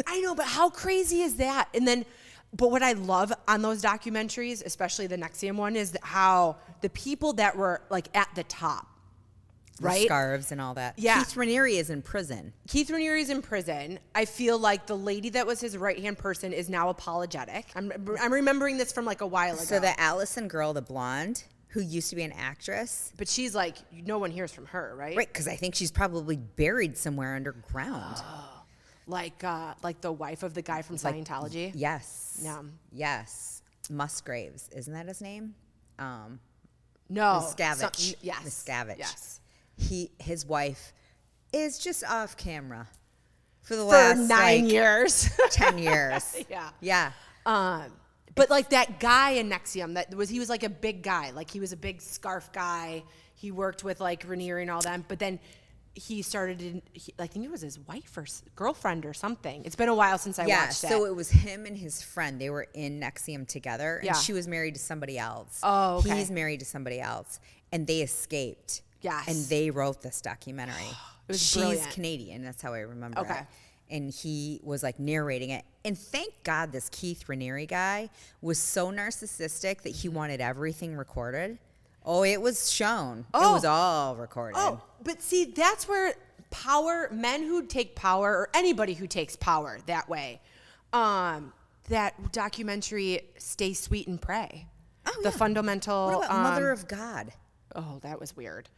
I know, but how crazy is that? And then, but what I love on those documentaries, especially the NXIVM one, is how the people that were like at the top, right? Scarves and all that. Yeah. Keith Raniere is in prison. Keith Raniere is in prison. I feel like the lady that was his right-hand person is now apologetic. I'm remembering this from like a while ago. So the Allison girl, the blonde, who used to be an actress. But she's like, no one hears from her, right? Right, because I think she's probably buried somewhere underground. Like the wife of the guy from Scientology. Yes. Yeah. Yes. Musgraves. Isn't that his name? No. Miscavige. Yes. Miscavige. Yes. His wife is just off camera for the For last 9 years. 10 years. Yeah. Yeah. But like that guy in NXIVM, he was like a big guy. Like he was a big scarf guy. He worked with like Raniere and all them. But then he started, I think it was his wife or girlfriend or something. It's been a while since I watched it. So it was him and his friend. They were in NXIVM together, and Yeah. she was married to somebody else. Oh, okay. He's married to somebody else, and they escaped. Yes. And they wrote this documentary. It was She's brilliant. Canadian. That's how I remember Okay. it. And he was like narrating it. And thank God this Keith Raniere guy was so narcissistic that he wanted everything recorded. Oh, it was shown. Oh. It was all recorded. Oh, but see, that's where men who take power, or anybody who takes power that way, that documentary, Stay Sweet and Pray. Oh, The yeah. fundamental. What about Mother of God? Oh, that was weird.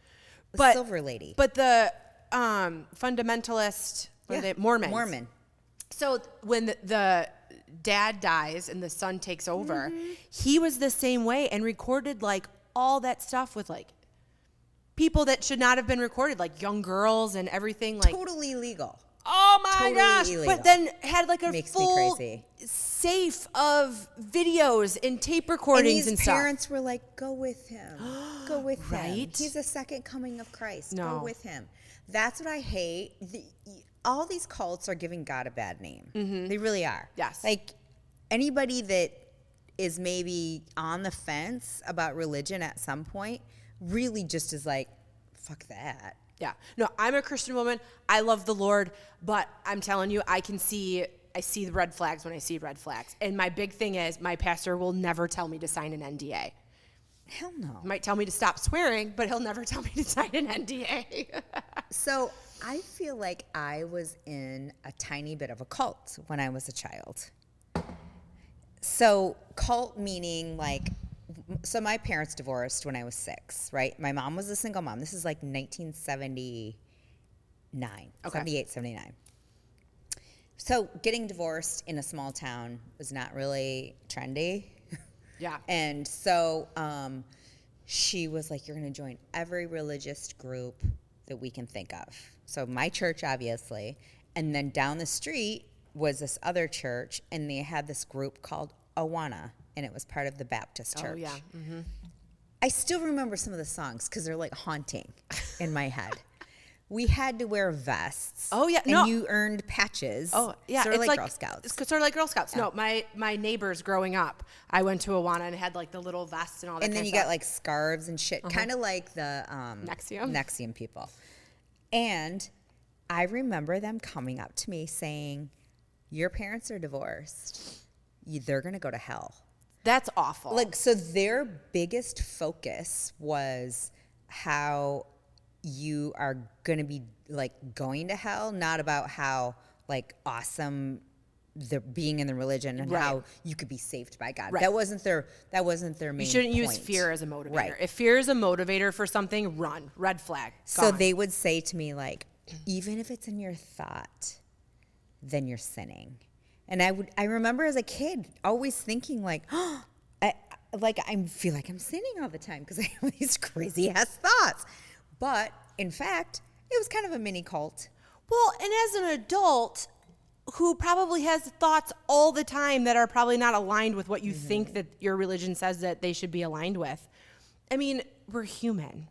The Silver Lady. But the fundamentalist, what are they? Mormons. Mormon. So when the dad dies and the son takes over, he was the same way and recorded like all that stuff with like people that should not have been recorded, like young girls and everything. Like Totally illegal. oh my Totally gosh! illegal. But then had like a Makes me full crazy. safe of videos and tape And recordings and, his stuff. parents were like, go with him. Go with him. Right? He's the second coming of Christ. No. Go with him. That's what I hate. All these cults are giving God a bad name. They really are. Yes. Like anybody that is maybe on the fence about religion at some point really just is like, fuck that. Yeah. No, I'm a Christian woman. I love the Lord, but I'm telling you, I see the red flags when I see red flags. And my big thing is my pastor will never tell me to sign an NDA. Hell no. He might tell me to stop swearing, but he'll never tell me to sign an NDA. So I feel like I was in a tiny bit of a cult when I was a child. So cult meaning like, so my parents divorced when I was 6, right? My mom was a single mom. This is like 1979, Okay. 78, 79. So getting divorced in a small town was not really trendy. Yeah. And so she was like, you're going to join every religious group that we can think of. So my church, obviously. And then down the street was this other church, and they had this group called Awana, and it was part of the Baptist church. Oh, yeah. Mm-hmm. I still remember some of the songs because they're like haunting in my head. We had to wear vests. Oh, yeah. And you earned patches. Oh, yeah. Sort of like Girl Scouts. It's sort of like Girl Scouts. Yeah. No, my neighbors growing up, I went to Awana and had like the little vests and all that and then you got like scarves and shit, kind of like the Nexium people. And I remember them coming up to me saying, your parents are divorced. They're going to go to hell. That's awful. Like, so their biggest focus was how you are going to be like going to hell, not about how like awesome the being in the religion and how you could be saved by God. That wasn't their main You shouldn't point. use fear as a motivator. Right. If fear is a motivator for something, run. Red flag. So they would say to me like, even if it's in your thought, then you're sinning. And I remember as a kid always thinking like, oh, I feel like I'm sinning all the time because I have these crazy ass thoughts. But in fact, it was kind of a mini cult. Well, and as an adult who probably has thoughts all the time that are probably not aligned with what you think that your religion says that they should be aligned with. I mean, we're human.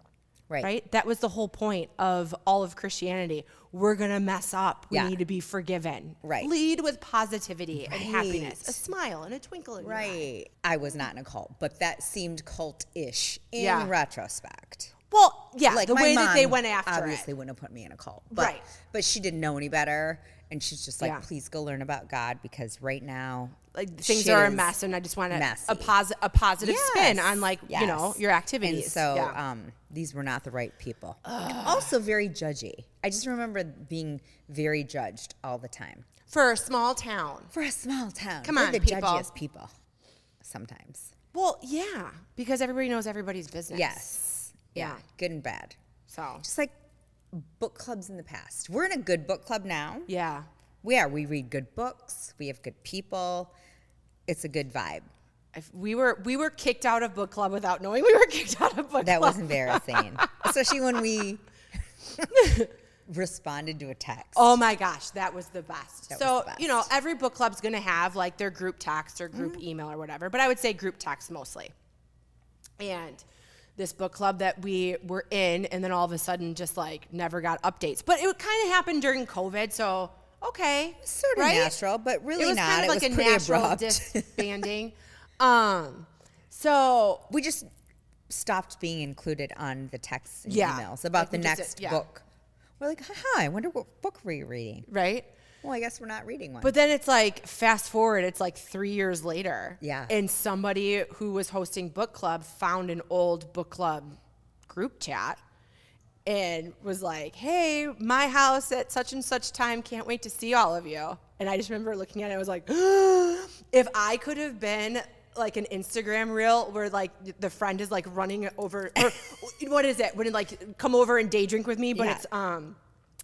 Right? That was the whole point of all of Christianity. We're going to mess up. We need to be forgiven. Right. Lead with positivity and happiness. A smile and a twinkle in your eye. I was not in a cult, but that seemed cult-ish in retrospect. Well, yeah, like the way that they went after obviously wouldn't have put me in a cult. But, but she didn't know any better. And she's just like, please go learn about God because right now like things are a mess and I just want a positive spin on like, you know, your activities. And so these were not the right people. Also very judgy. I just remember being very judged all the time. For a small town. Come on, the people. judgiest people sometimes. Well, yeah, because everybody knows everybody's business. Yes. Yeah. Good and bad. So just like book clubs in the past. We're in a good book club now. Yeah. We are. We read good books. We have good people. It's a good vibe. We were kicked out of book club without knowing we were kicked out of book club. That was embarrassing. Especially when we responded to a text. Oh my gosh, that was the best. So, you know, every book club's going to have like their group text or group email or whatever, but I would say group text mostly. And this book club that we were in, and then all of a sudden just like never got updates. But it kind of happened during COVID, so okay. Sort of natural, but really it was not. Kind of it like was a pretty natural abrupt. disbanding. So we just stopped being included on the texts and emails about like the next book. We're like, haha, I wonder what book we're reading. Right. Well, I guess we're not reading one. But then it's like, fast forward, it's like 3 years later. Yeah. And somebody who was hosting book club found an old book club group chat and was like, hey, my house at such and such time, can't wait to see all of you. And I just remember looking at it, I was like, if I could have been like an Instagram reel where like the friend is like running over, or what is it? When it like come over and day drink with me, but it's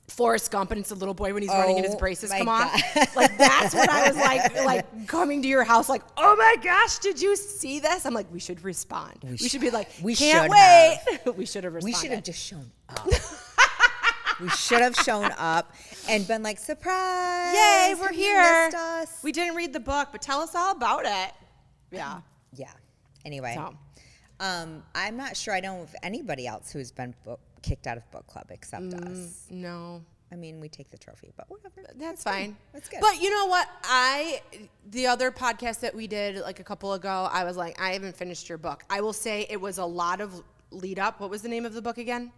Forrest Gump and it's a little boy when he's running and his braces come off. Like that's what I was like coming to your house like, oh my gosh, did you see this? I'm like, we should respond. We should be like, we can't wait. We should have responded. We should have just shown up. We should have shown up and been like, surprise. Yay, we're here. Missed us. We didn't read the book, but tell us all about it. Yeah. Yeah. Anyway, I'm not sure. I don't know if anybody else who's been kicked out of book club except us. No. I mean, we take the trophy, but whatever. That's fine. That's good. But you know what? The other podcast that we did like a couple ago, I was like, I haven't finished your book. I will say it was a lot of lead up. What was the name of the book again?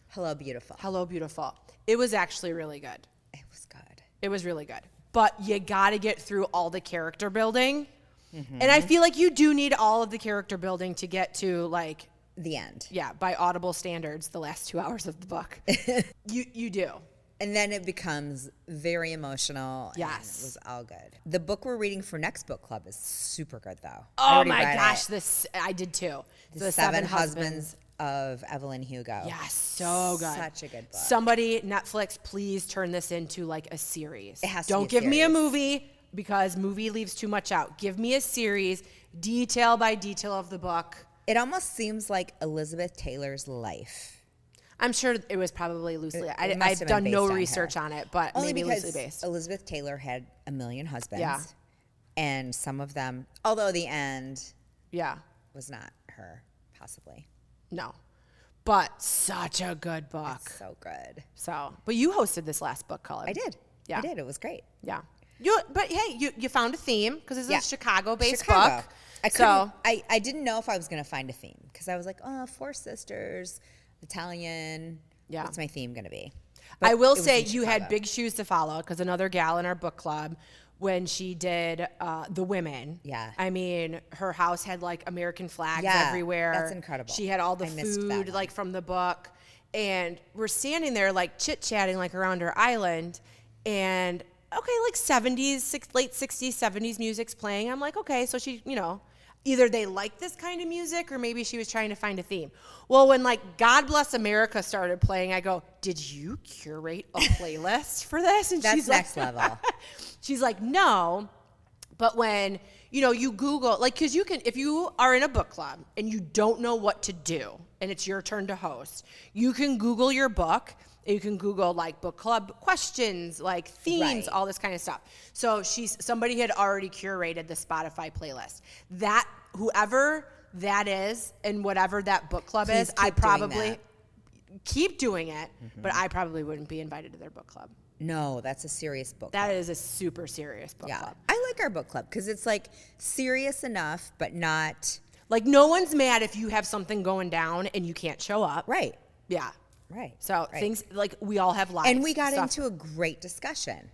Hello, Beautiful. Hello, Beautiful. It was actually really good. It was good. It was really good. But you got to get through all the character building. Mm-hmm. And I feel like you do need all of the character building to get to like the end. Yeah, by Audible standards, the last 2 hours of the book. You do. And then it becomes very emotional. Yes. And it was all good. The book we're reading for next book club is super good though. Oh my gosh, I did too. The Seven Husbands of Evelyn Hugo. Yes, so good. Such a good book. Somebody, Netflix, please turn this into like a series. It has to Don't be a give me a movie because movie leaves too much out. Give me a series, detail by detail of the book. It almost seems like Elizabeth Taylor's life. I'm sure it was probably loosely. It must I've have done been no based on research her. on it, but Only maybe because loosely based. Elizabeth Taylor had a million husbands. Yeah. And some of them, although the end Yeah. was not her, possibly. No. But such a good book. It's so good. So, but you hosted this last book club. I did. Yeah. I did. It was great. Yeah. But hey, you found a theme because it's a Chicago-based Chicago. book. I didn't know if I was going to find a theme because I was like, oh, Four Sisters, Italian. Yeah. What's my theme going to be? I But will it was say in you had Chicago. big shoes to follow because another gal in our book club, when she did The Women, Yeah. I mean, her house had like American flags Yeah, everywhere. that's incredible. She had all the I missed that food one. like from the book. And we're standing there like chit-chatting like around her island. And okay, like 70s, late 60s, 70s music's playing. I'm like, okay, so she, either they like this kind of music or maybe she was trying to find a theme. Well, when like God Bless America started playing, I go, did you curate a playlist for this? And That's she's next like, level. she's like, no. But when, you Google, like, because you can, if you are in a book club and you don't know what to do and it's your turn to host, you can Google your book. You can Google like book club questions, like themes, Right. all this kind of stuff. So somebody had already curated the Spotify playlist. That whoever that is and whatever that book club Please is, keep I doing probably that. keep doing it, but I probably wouldn't be invited to their book club. No, that's a serious book That club. is a super serious book Yeah. club. I like our book club because it's like serious enough, but not. Like no one's mad if you have something going down and you can't show up. Right. Yeah. Right. So right. things like we all have lives. And we got stuff. into a great discussion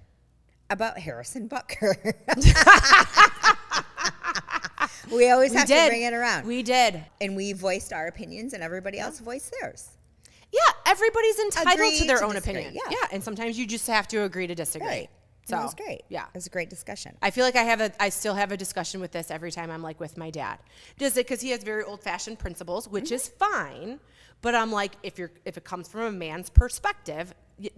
about Harrison Butker. We always have to bring it around. We did. And we voiced our opinions and everybody else voiced theirs. Yeah, everybody's entitled Agree to their to own disagree, opinion. yeah. And sometimes you just have to agree to disagree. Right. So It was great. Yeah. It was a great discussion. I feel like I still have a discussion with this every time I'm like with my dad. Does it because he has very old-fashioned principles, which is fine. But I'm like, if it comes from a man's perspective,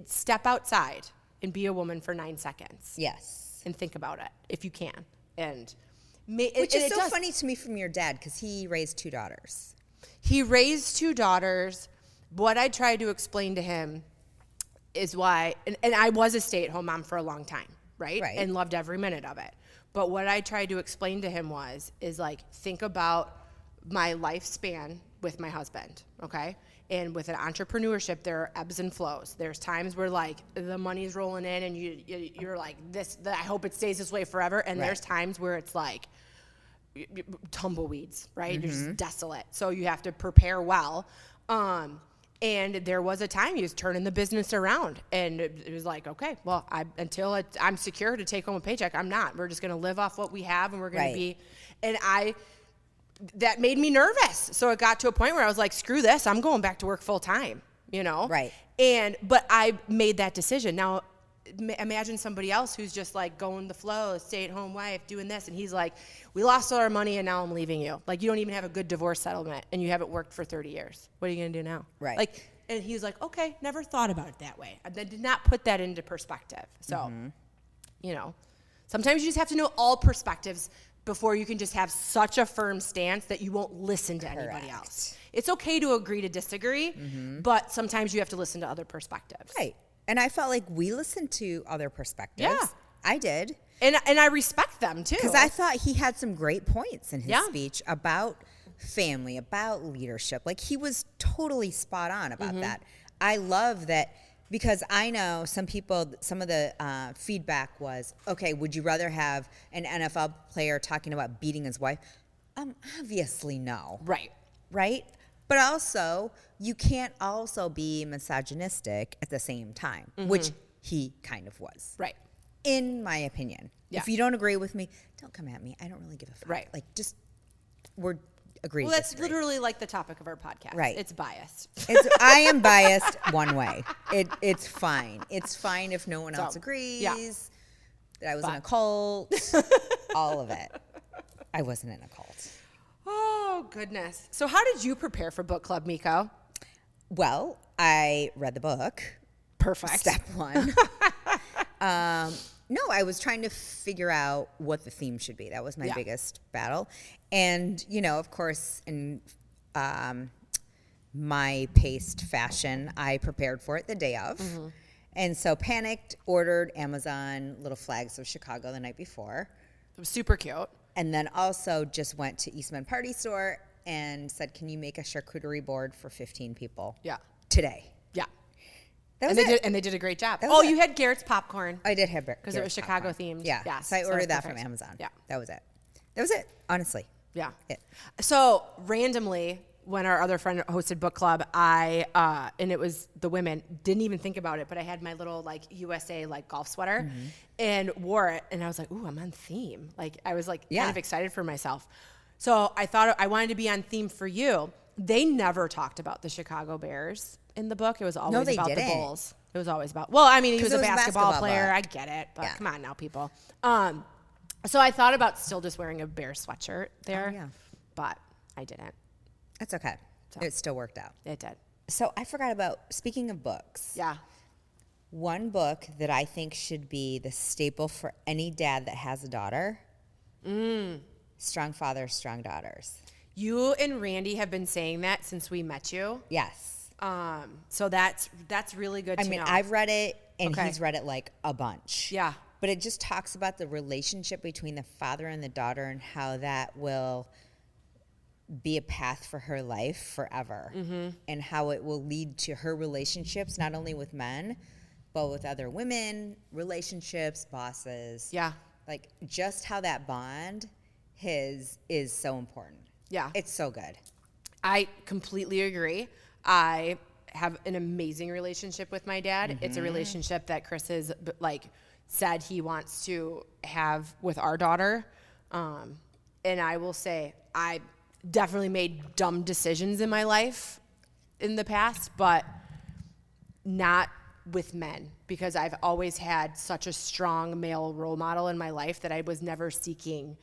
step outside and be a woman for 9 seconds. Yes. And think about it if you can. And Which is so funny to me from your dad because he raised 2 daughters. He raised 2 daughters. What I tried to explain to him is why, and I was a stay-at-home mom for a long time, right? Right. And loved every minute of it. But what I tried to explain to him is like, think about my lifespan with my husband, okay? And with an entrepreneurship, there are ebbs and flows. There's times where like the money's rolling in and you're like, I hope it stays this way forever. And Right. there's times where it's like tumbleweeds, right? You're just desolate. So you have to prepare well. And there was a time he was turning the business around, and it was like, okay, well, until I'm secure to take home a paycheck, I'm not. We're just going to live off what we have, and we're going Right. to be. And that made me nervous. So it got to a point where I was like, screw this, I'm going back to work full time, Right. But I made that decision. Now, imagine somebody else who's just like going the flow, stay-at-home wife, doing this, and he's like, we lost all our money and now I'm leaving you. Like, you don't even have a good divorce settlement and you haven't worked for 30 years. What are you gonna do now? Right. Like, and he's like, okay, never thought about it that way. I did not put that into perspective. So, sometimes you just have to know all perspectives before you can just have such a firm stance that you won't listen to anybody Correct. else. It's okay to agree to disagree, but sometimes you have to listen to other perspectives. Right. And I felt like we listened to other perspectives. Yeah. I did. And I respect them too. Because I thought he had some great points in his Yeah. speech about family, about leadership. Like he was totally spot on about that. I love that because I know some people, some of the feedback was, okay, would you rather have an NFL player talking about beating his wife? Obviously no. Right. Right? But also, you can't also be misogynistic at the same time, which he kind of was. Right. In my opinion. Yeah. If you don't agree with me, don't come at me. I don't really give a fuck. Right. Like, just, we're agreeing Well, to that's disagree. literally like the topic of our podcast. Right. It's biased. I am biased one way. It's fine. It's fine if no one else agrees. yeah. That I was in a cult. All of it. I wasn't in a cult. Oh, goodness. So how did you prepare for book club, Meko? Well, I read the book. Perfect. Step one. No, I was trying to figure out what the theme should be. That was my biggest battle. And, of course, in my paced fashion, I prepared for it the day of. And so panicked, ordered Amazon little flags of Chicago the night before. It was super cute. And then also just went to Eastman Party Store and said, can you make a charcuterie board for 15 people? Yeah. Today. Yeah. That was They did a great job. That was it. You had Garrett's popcorn. I did have because it was Chicago themed. Yeah. Yes. So I ordered that from perfect. Amazon. Yeah. That was it, honestly. Yeah. It. So randomly, when our other friend hosted book club, and it was the women, didn't even think about it, but I had my little like USA like golf sweater and wore it, and I was like, ooh, I'm on theme. Like I was like kind of excited for myself. So I thought I wanted to be on theme for you. They never talked about the Chicago Bears in the book. It was always about the Bulls. It was always about, well, I mean, he was a basketball player. Book. I get it, but come on now, people. So I thought about still just wearing a bear sweatshirt there, but I didn't. That's okay. So it still worked out. It did. So I forgot about, speaking of books. Yeah. One book that I think should be the staple for any dad that has a daughter. Strong Fathers, Strong Daughters. You and Randy have been saying that since we met you. Yes. So that's really good to know. I mean, I've read it, and he's read it like a bunch. Yeah. But it just talks about the relationship between the father and the daughter and how that will be a path for her life forever, and how it will lead to her relationships, not only with men, but with other women, relationships, bosses. Yeah. Like just how that bond is so important. Yeah. It's so good. I completely agree. I have an amazing relationship with my dad. It's a relationship that Chris has like said he wants to have with our daughter. And I will say I definitely made dumb decisions in my life in the past, but not with men, because I've always had such a strong male role model in my life that I was never seeking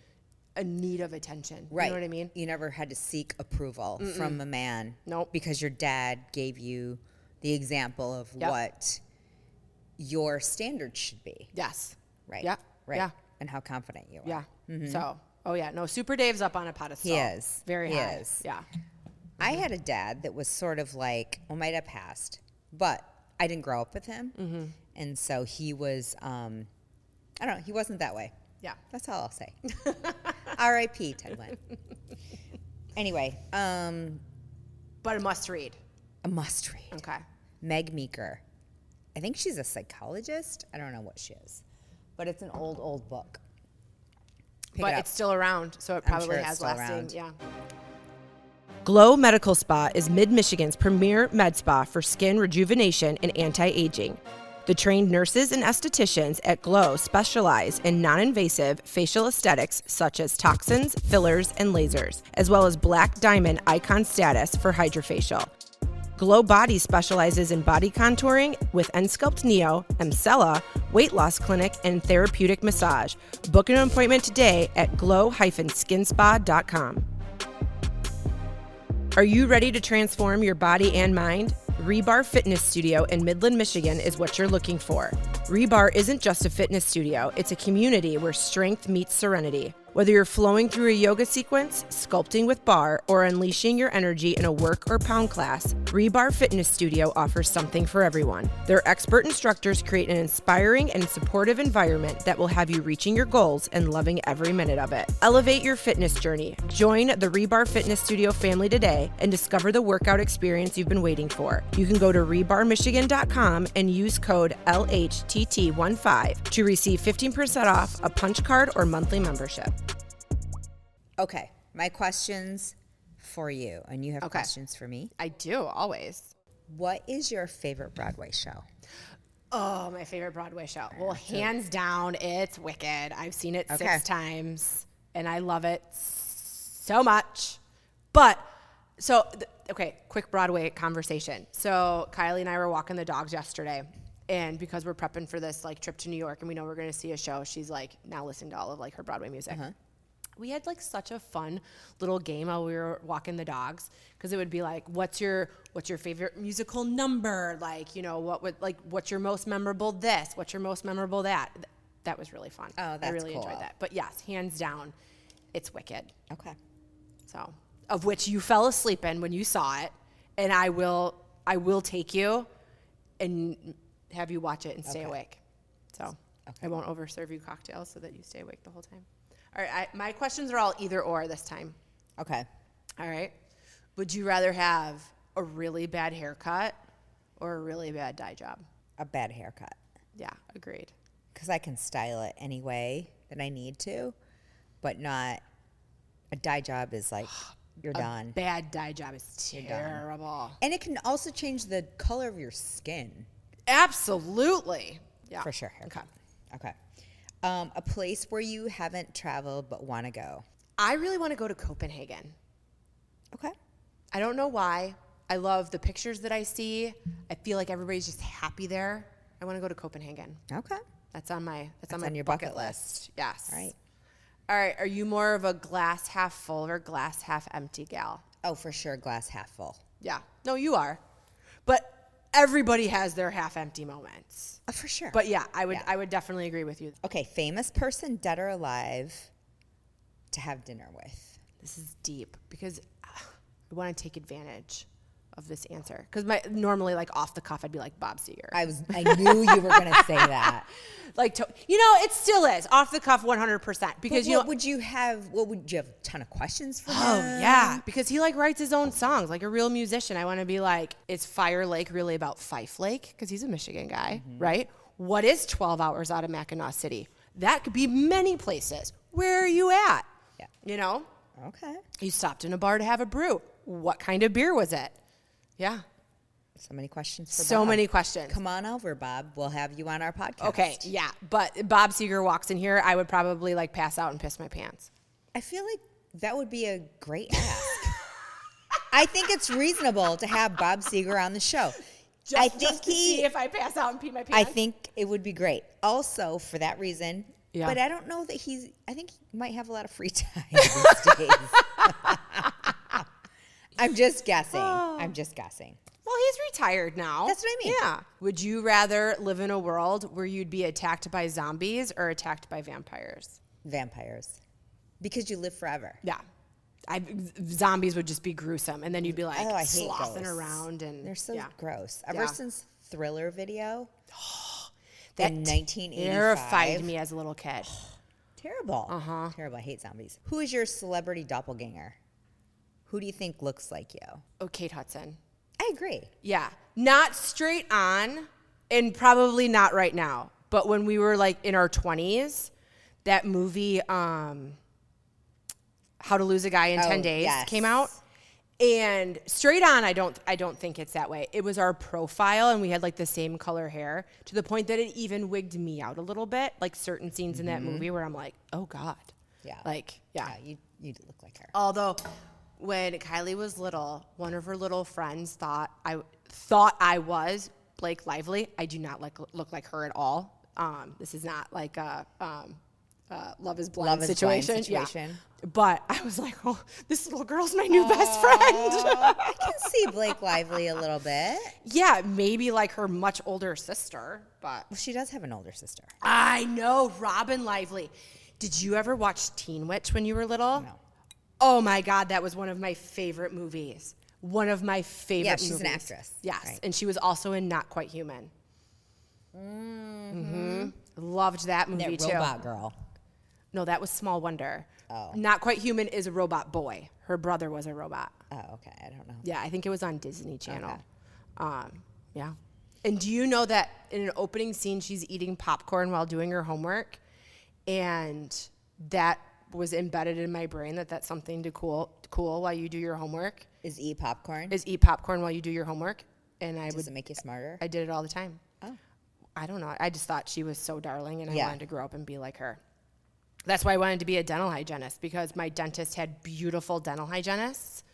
a need of attention. Right. You know what I mean? You never had to seek approval from a man. Nope. Because your dad gave you the example of what your standards should be. Yes. Right. Yeah. Right. Yeah. And how confident you are. Yeah. So, Super Dave's up on a pedestal. He is. Very He high. is. Yeah. I had a dad that was sort of like, well, my dad passed, but I didn't grow up with him. And so he was, I don't know, he wasn't that way. Yeah. That's all I'll say. R.I.P. Ted Lynn. Anyway. But a must read. A must read. Okay. Meg Meeker. I think she's a psychologist. I don't know what she is. But it's an old book. But it's still around, so it probably sure it's has still lasting. around. Yeah. Glow Medical Spa is Mid-Michigan's premier med spa for skin rejuvenation and anti-aging. The trained nurses and estheticians at Glow specialize in non-invasive facial aesthetics such as toxins, fillers, and lasers, as well as Black Diamond Icon status for Hydrofacial. Glow Body specializes in body contouring with Ensculpt Neo, Emcella, weight loss clinic, and therapeutic massage. Book an appointment today at glow-skinspa.com. Are you ready to transform your body and mind? Rebar Fitness Studio in Midland, Michigan is what you're looking for. Rebar isn't just a fitness studio, it's a community where strength meets serenity. Whether you're flowing through a yoga sequence, sculpting with bar, or unleashing your energy in a work or pound class, Rebar Fitness Studio offers something for everyone. Their expert instructors create an inspiring and supportive environment that will have you reaching your goals and loving every minute of it. Elevate your fitness journey. Join the Rebar Fitness Studio family today and discover the workout experience you've been waiting for. You can go to rebarmichigan.com and use code LHTT15 to receive 15% off a punch card or monthly membership. Okay, my questions for you, and you have questions for me. I do, always. What is your favorite Broadway show? Oh, my favorite Broadway show. Well, hands down, it's Wicked. I've seen it 6 times, and I love it so much. But, quick Broadway conversation. So Kylie and I were walking the dogs yesterday, and because we're prepping for this trip to New York, and we know we're going to see a show, she's now listening to all of her Broadway music. We had such a fun little game while we were walking the dogs, because it would be what's your favorite musical number? What's your most memorable this? What's your most memorable that? That was really fun. Oh, that's I really cool. enjoyed that. But yes, hands down, it's Wicked. Okay. So, of which you fell asleep in when you saw it, and I will take you and have you watch it and stay awake. So I won't overserve you cocktails so that you stay awake the whole time. All right, my questions are all either or this time. Okay. All right. Would you rather have a really bad haircut or a really bad dye job? A bad haircut. Yeah, agreed. Because I can style it any way that I need to, but not a dye job is like you're done. Bad dye job is terrible. And it can also change the color of your skin. Absolutely. Yeah. For sure. Haircut. Okay. A place where you haven't traveled but want to go. I really want to go to Copenhagen. Okay. I don't know why. I love the pictures that I see. I feel like everybody's just happy there. I want to go to Copenhagen. Okay. That's on your bucket list. Yes. All right. All right. Are you more of a glass half full or glass half empty gal? Oh, for sure, glass half full. Yeah. No, you are. But everybody has their half empty moments. For sure. But yeah, I would definitely agree with you. Okay, famous person, dead or alive, to have dinner with. This is deep because I want to take advantage of this answer. Because normally, like off the cuff, I'd be like Bob Seger. I knew you were going to say that. It still is off the cuff 100%. Because would you have a ton of questions for him? Oh yeah, because he writes his own songs like a real musician. I want to be like, is Fire Lake really about Fife Lake? Because he's a Michigan guy, right? What is 12 hours out of Mackinac City? That could be many places. Where are you at? Yeah. Okay. You stopped in a bar to have a brew. What kind of beer was it? Yeah. So many questions for Bob. So many questions. Come on over, Bob. We'll have you on our podcast. Okay, yeah. But Bob Seger walks in here, I would probably pass out and piss my pants. I feel like that would be a great ask. I think it's reasonable to have Bob Seger on the show. Just to see if I pass out and pee my pants. I think it would be great. Also, for that reason, yeah. But I don't know that I think he might have a lot of free time these days. I'm just guessing. Oh. Well, he's retired now. That's what I mean. Yeah. Would you rather live in a world where you'd be attacked by zombies or attacked by vampires? Vampires. Because you live forever. Yeah. Zombies would just be gruesome. And then you'd be like I hate slothing ghosts. Around. And they're so gross. Ever since Thriller video that in 1985. terrified me as a little kid. Terrible. Terrible. I hate zombies. Who is your celebrity doppelganger? Who do you think looks like you? Oh, Kate Hudson. I agree. Yeah. Not straight on and probably not right now. But when we were in our 20s, that movie, How to Lose a Guy in 10 Days came out. And straight on, I don't think it's that way. It was our profile, and we had the same color hair to the point that it even wigged me out a little bit. Certain scenes in that movie where I'm like, oh God. Yeah. You look like her. Although when Kylie was little, one of her little friends thought I was Blake Lively. I do not look like her at all. This is not like a Love is Blind situation. Yeah. But I was like, oh, this little girl's my new best friend. I can see Blake Lively a little bit. Yeah, maybe her much older sister, but Well, she does have an older sister. I know, Robin Lively. Did you ever watch Teen Witch when you were little? No. Oh my God, that was one of my favorite movies. One of my favorite movies. Yeah, she's an actress. Yes, right. and she was also in Not Quite Human. Mm-hmm. Loved that movie too. Robot girl. No, that was Small Wonder. Oh. Not Quite Human is a robot boy. Her brother was a robot. Oh, okay. I don't know. Yeah, I think it was on Disney Channel. Okay. Yeah. And do you know that in an opening scene, she's eating popcorn while doing her homework? And that was embedded in my brain that's something to cool while you do your homework. Is eat popcorn? Is eat popcorn while you do your homework. And Does it make you smarter? I did it all the time. Oh. I don't know. I just thought she was so darling, and I Yeah. wanted to grow up and be like her. That's why I wanted to be a dental hygienist, because my dentist had beautiful dental hygienists.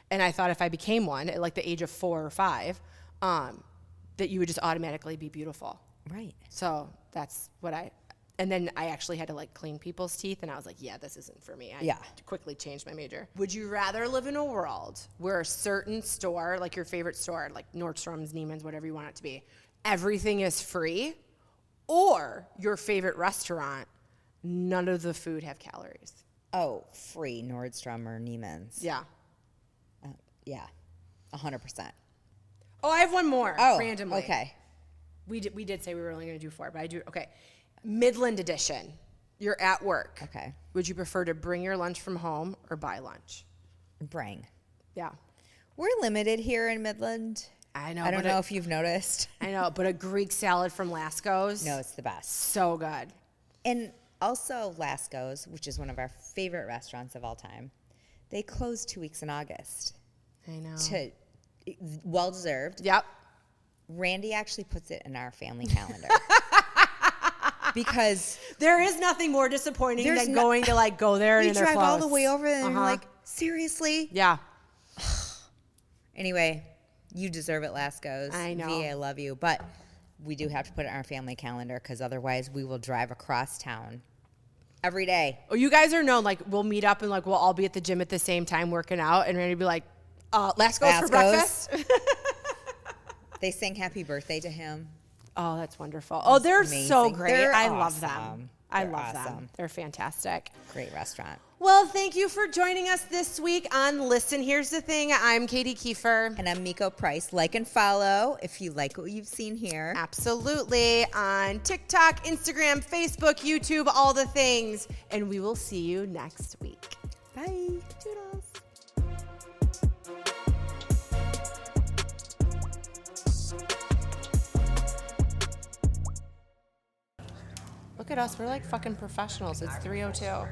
And I thought if I became one at the age of 4 or 5, that you would just automatically be beautiful. Right. So that's what and then I actually had to clean people's teeth, and I was like, yeah, this isn't for me. I quickly changed my major. Would you rather live in a world where a certain store, like your favorite store, like Nordstrom's, Neiman's, whatever you want it to be, everything is free, or your favorite restaurant, none of the food have calories? Oh, free Nordstrom or Neiman's. Yeah. Yeah. 100%. Oh, I have one more. Oh, randomly. okay. We did say we were only going to do 4, but I do. Okay. Midland edition. You're at work. Okay. Would you prefer to bring your lunch from home or buy lunch? Bring. Yeah. We're limited here in Midland. I know. I don't know if you've noticed. I know, but a Greek salad from Lasco's. No, it's the best. So good. And also Lasco's, which is one of our favorite restaurants of all time, they closed 2 weeks in August. I know. Well deserved. Yep. Randy actually puts it in our family calendar. Because there is nothing more disappointing than going to like go there and you they're drive closed. all the way over there and you're like, seriously? Yeah. Anyway, you deserve it, Lasco's. I know. V, I love you. But we do have to put it in our family calendar because otherwise we will drive across town every day. Oh, you guys are known, like, we'll meet up and, like, we'll all be at the gym at the same time working out, and Randy be like, Lasco's for breakfast? They sang happy birthday to him. Oh, that's wonderful. Oh, they're amazing. so great. They're I awesome. love them. I They're love them. awesome. They're fantastic. Great restaurant. Well, thank you for joining us this week on Listen. Here's the thing. I'm Katie Kiefer. And I'm Meko Price. Like and follow if you like what you've seen here. Absolutely. On TikTok, Instagram, Facebook, YouTube, all the things. And we will see you next week. Bye. Toodles. Look at us. We're like fucking professionals. It's 3:02.